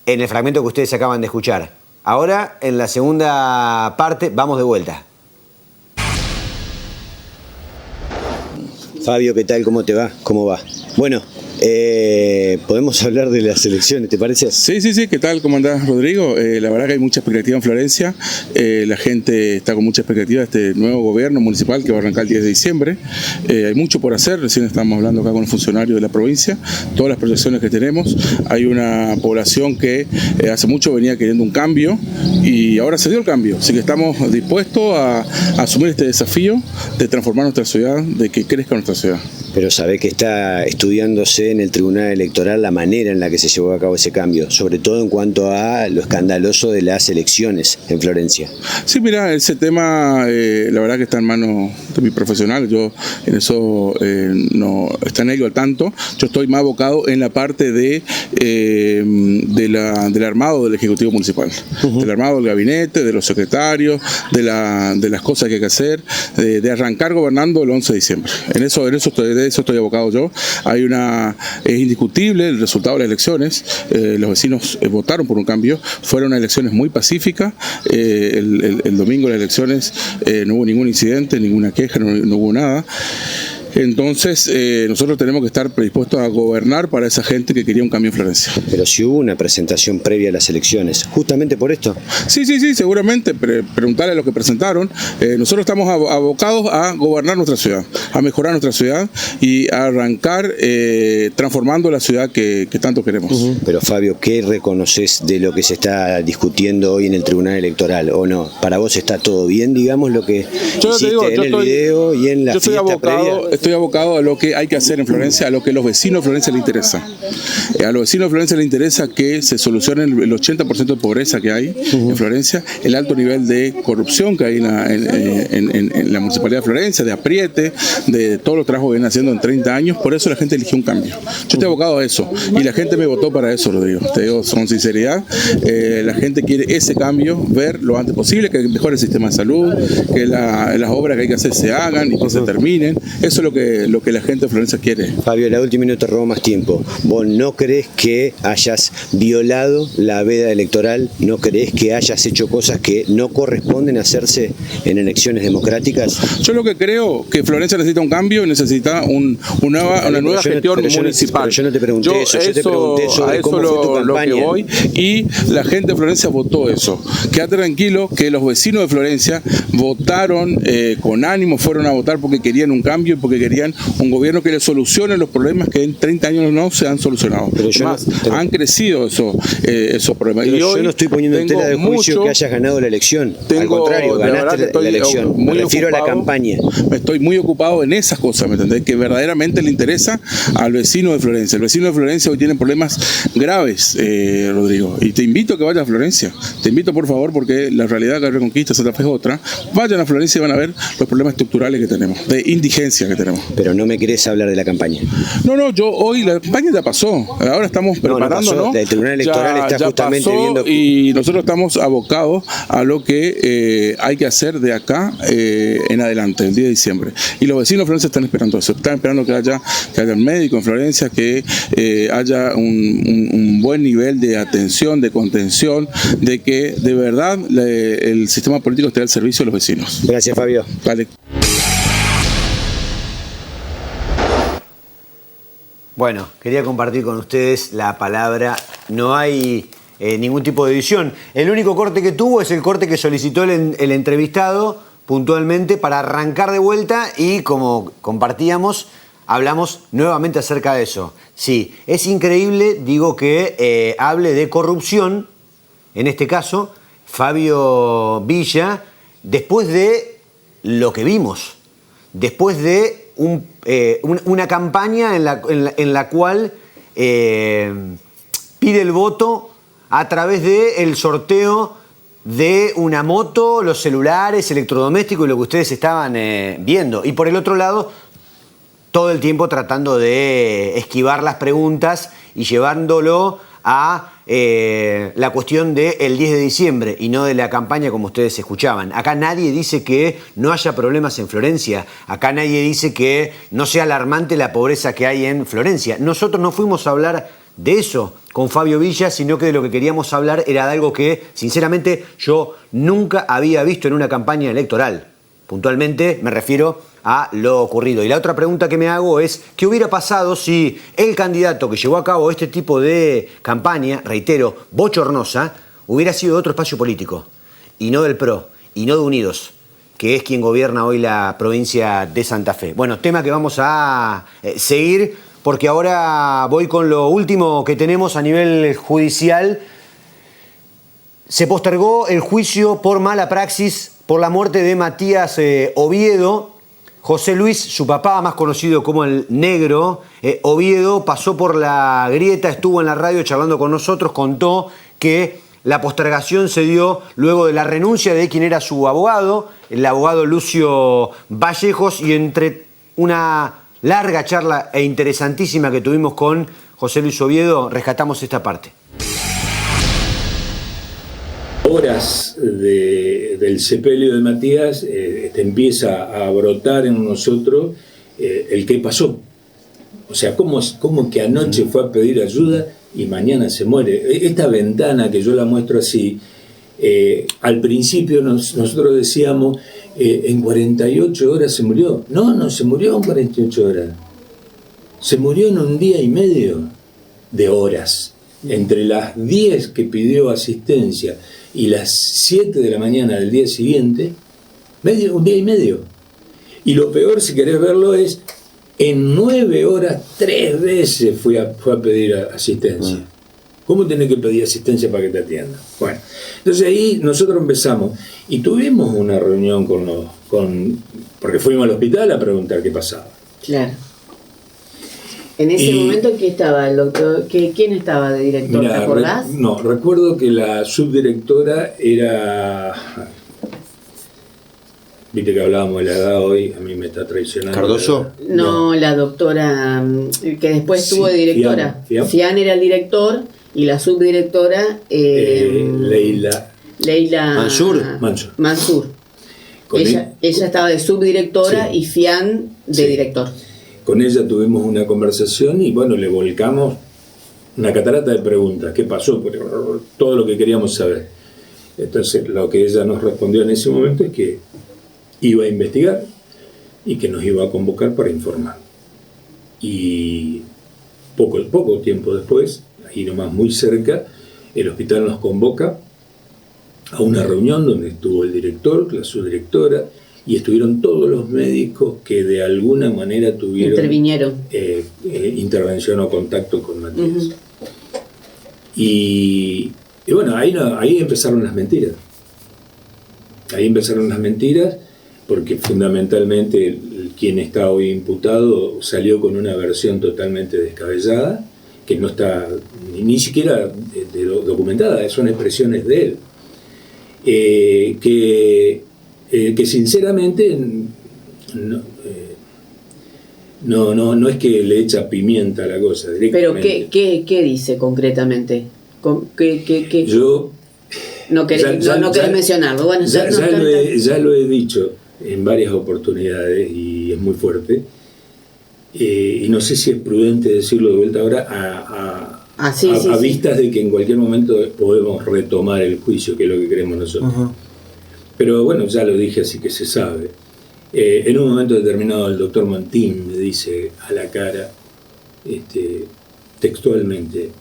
en el fragmento que ustedes acaban de escuchar. Ahora, en la segunda parte, vamos de vuelta. Fabio, ¿qué tal? ¿Cómo te va? ¿Cómo va? Bueno, podemos hablar de las elecciones, ¿te parece? Sí, ¿qué tal? ¿Cómo andás, Rodrigo? La verdad que hay mucha expectativa en Florencia. La gente está con mucha expectativa de este nuevo gobierno municipal que va a arrancar el 10 de diciembre. Hay mucho por hacer, recién estamos hablando acá con los funcionarios de la provincia, todas las proyecciones que tenemos. Hay una población que hace mucho venía queriendo un cambio y ahora se dio el cambio, así que estamos dispuestos a asumir este desafío de transformar nuestra ciudad, de que crezca nuestra ciudad. Pero sabe que está estudiándose en el Tribunal Electoral la manera en la que se llevó a cabo ese cambio, sobre todo en cuanto a lo escandaloso de las elecciones en Florencia. Sí, mira, ese tema la verdad que está en manos de mi profesional, yo en eso no está en ello al tanto. Yo estoy más abocado en la parte del armado del Ejecutivo Municipal, del armado del gabinete, de los secretarios, de las cosas que hay que hacer, de arrancar gobernando el 11 de diciembre. En eso estoy abocado yo. Es indiscutible el resultado de las elecciones. Los vecinos votaron por un cambio. Fueron elecciones muy pacíficas. El domingo de las elecciones no hubo ningún incidente, ninguna queja, no hubo nada. Entonces, nosotros tenemos que estar predispuestos a gobernar para esa gente que quería un cambio en Florencia. Pero si hubo una presentación previa a las elecciones, justamente por esto. Sí, seguramente. Preguntarle a los que presentaron. Nosotros estamos abocados a gobernar nuestra ciudad, a mejorar nuestra ciudad y a arrancar transformando la ciudad que tanto queremos. Pero Fabio, ¿qué reconoces de lo que se está discutiendo hoy en el Tribunal Electoral o no? ¿Para vos está todo bien, digamos, lo que hiciste en el video y en la fiesta previa? Estoy abocado a lo que hay que hacer en Florencia, a lo que a los vecinos de Florencia les interesa. A los vecinos de Florencia les interesa que se solucione el 80% de pobreza que hay en Florencia, el alto nivel de corrupción que hay en la Municipalidad de Florencia, de apriete, de todos los trabajos que vienen haciendo en 30 años. Por eso la gente eligió un cambio. Yo estoy abocado a eso y la gente me votó para eso, Rodrigo. Te digo con sinceridad, la gente quiere ese cambio, ver lo antes posible, que mejore el sistema de salud, que las obras que hay que hacer se hagan y que se terminen. Eso es lo que la gente de Florencia quiere. Fabio, la última no te robo más tiempo. ¿Vos no crees que hayas violado la veda electoral? ¿No crees que hayas hecho cosas que no corresponden hacerse en elecciones democráticas? Yo lo que creo que Florencia necesita un cambio, necesita una nueva gestión municipal. Yo no te pregunté eso, yo te pregunté sobre cómo fue tu campaña. Lo que voy, y la gente de Florencia votó eso. Quédate tranquilo que los vecinos de Florencia votaron con ánimo, fueron a votar porque querían un cambio, porque querían un gobierno que les solucione los problemas que en 30 años no se han solucionado. Han crecido esos problemas. Pero y yo no estoy poniendo en tela de juicio que hayas ganado la elección. Al contrario, ganaste la elección. Me refiero a la campaña. Estoy muy ocupado en esas cosas, ¿me entendés? Que verdaderamente le interesa al vecino de Florencia. El vecino de Florencia hoy tiene problemas graves, Rodrigo. Y te invito a que vayas a Florencia. Te invito, por favor, porque la realidad que Reconquista Santa Fe es otra. Vayan a Florencia y van a ver los problemas estructurales que tenemos, de indigencia que tenemos. tenemos. Pero no me querés hablar de la campaña. No, yo hoy la campaña ya pasó. Ahora estamos preparándonos. El Tribunal Electoral está justamente viendo. Y nosotros estamos abocados a lo que hay que hacer de acá en adelante, el 10 de diciembre. Y los vecinos de Florencia están esperando eso. Están esperando que haya un médico en Florencia, que haya un buen nivel de atención, de contención, de que de verdad el sistema político esté al servicio de los vecinos. Gracias, Fabio. Vale. Bueno, quería compartir con ustedes la palabra. No hay ningún tipo de edición. El único corte que tuvo es el corte que solicitó el entrevistado puntualmente para arrancar de vuelta y, como compartíamos, hablamos nuevamente acerca de eso. Sí, es increíble, digo, que hable de corrupción, en este caso, Fabio Villa, después de lo que vimos, después de una campaña en la cual pide el voto a través del sorteo de una moto, los celulares, electrodomésticos y lo que ustedes estaban viendo. Y por el otro lado, todo el tiempo tratando de esquivar las preguntas y llevándolo a la cuestión del 10 de diciembre y no de la campaña como ustedes escuchaban. Acá nadie dice que no haya problemas en Florencia. Acá nadie dice que no sea alarmante la pobreza que hay en Florencia. Nosotros no fuimos a hablar de eso con Fabio Villa, sino que de lo que queríamos hablar era de algo que, sinceramente, yo nunca había visto en una campaña electoral. Puntualmente me refiero a lo ocurrido. Y la otra pregunta que me hago es, ¿qué hubiera pasado si el candidato que llevó a cabo este tipo de campaña, reitero, bochornosa, hubiera sido de otro espacio político, y no del PRO, y no de Unidos, que es quien gobierna hoy la provincia de Santa Fe? Bueno, tema que vamos a seguir, porque ahora voy con lo último que tenemos a nivel judicial. Se postergó el juicio por mala praxis por la muerte de Matías Oviedo. José Luis, su papá, más conocido como el Negro, Oviedo, pasó por la grieta, estuvo en la radio charlando con nosotros, contó que la postergación se dio luego de la renuncia de quien era su abogado, el abogado Lucio Vallejos, y entre una larga charla e interesantísima que tuvimos con José Luis Oviedo, rescatamos esta parte. Horas del sepelio de Matías empieza a brotar en nosotros el qué pasó. O sea, cómo que anoche fue a pedir ayuda y mañana se muere. Esta ventana que yo la muestro así, al principio nosotros decíamos, en 48 horas se murió. No se murió en 48 horas. Se murió en un día y medio de horas. Entre las 10 que pidió asistencia y las 7 de la mañana del día siguiente, un día y medio. Y lo peor, si querés verlo, es en 9 horas 3 veces fue a pedir asistencia. ¿Cómo tenés que pedir asistencia para que te atiendan? Bueno, entonces ahí nosotros empezamos y tuvimos una reunión porque fuimos al hospital a preguntar qué pasaba. Claro. En ese momento, ¿qué estaba el doctor? ¿Quién estaba de director? ¿Te acordás? Recuerdo que la subdirectora era... Viste que hablábamos de la edad hoy, a mí me está traicionando. ¿Cardoso? No, la doctora, que después estuvo de directora. Fian era el director y la subdirectora... Leila Mansur. Ella estaba de subdirectora y Fian de director. Con ella tuvimos una conversación y bueno, le volcamos una catarata de preguntas. ¿Qué pasó? Todo lo que queríamos saber. Entonces lo que ella nos respondió en ese momento es que iba a investigar y que nos iba a convocar para informar. Y poco tiempo después, ahí nomás muy cerca, el hospital nos convoca a una reunión donde estuvo el director, la subdirectora, y estuvieron todos los médicos que de alguna manera tuvieron intervención o contacto con Matías. Y bueno, ahí empezaron las mentiras. Ahí empezaron las mentiras porque fundamentalmente quien está hoy imputado salió con una versión totalmente descabellada, que no está ni siquiera documentada, son expresiones de él. Que sinceramente No es que le echa pimienta a la cosa directamente. Pero ¿qué dice concretamente? ¿Qué? Yo no querés mencionarlo. Bueno, ya lo he dicho en varias oportunidades y es muy fuerte. Y no sé si es prudente decirlo de vuelta ahora a vistas de que en cualquier momento podemos retomar el juicio, que es lo que queremos nosotros. Uh-huh. Pero bueno, ya lo dije, así que se sabe. En un momento determinado el doctor Montín me dice a la cara, textualmente: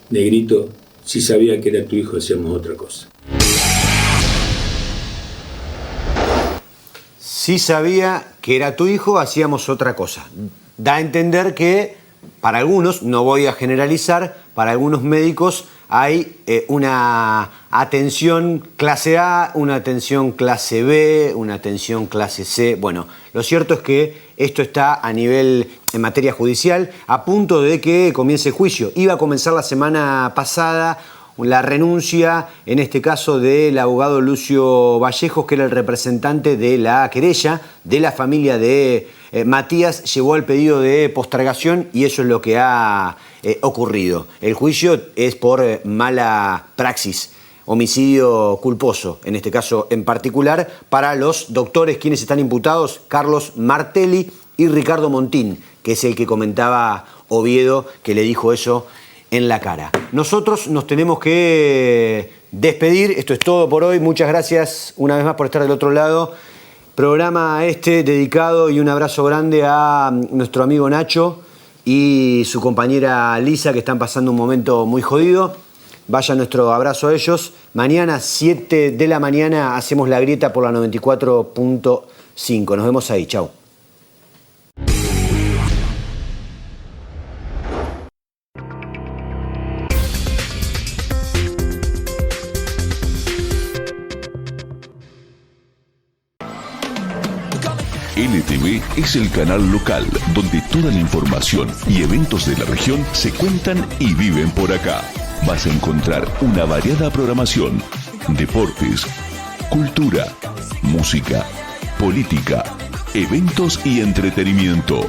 Negrito, si sabía que era tu hijo hacíamos otra cosa. Si sabía que era tu hijo hacíamos otra cosa. Da a entender que para algunos, no voy a generalizar, para algunos médicos hay una atención clase A, una atención clase B, una atención clase C. Bueno, lo cierto es que esto está a nivel, en materia judicial, a punto de que comience el juicio. Iba a comenzar la semana pasada la renuncia, en este caso, del abogado Lucio Vallejos, que era el representante de la querella, de la familia de Matías, llevó el pedido de postergación y eso es lo que ha ocurrido. El juicio es por mala praxis, homicidio culposo, en este caso en particular, para los doctores quienes están imputados, Carlos Martelli y Ricardo Montín, que es el que comentaba Oviedo, que le dijo eso en la cara. Nosotros nos tenemos que despedir. Esto es todo por hoy. Muchas gracias una vez más por estar del otro lado. Programa dedicado y un abrazo grande a nuestro amigo Nacho y su compañera Lisa, que están pasando un momento muy jodido. Vaya nuestro abrazo a ellos. Mañana 7 de la mañana hacemos La Grieta por la 94.5. Nos vemos ahí. Chau. LTV es el canal local donde toda la información y eventos de la región se cuentan y viven por acá. Vas a encontrar una variada programación, deportes, cultura, música, política, eventos y entretenimiento.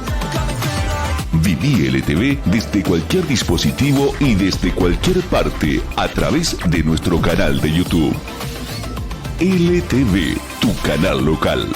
Viví LTV desde cualquier dispositivo y desde cualquier parte a través de nuestro canal de YouTube. LTV, tu canal local.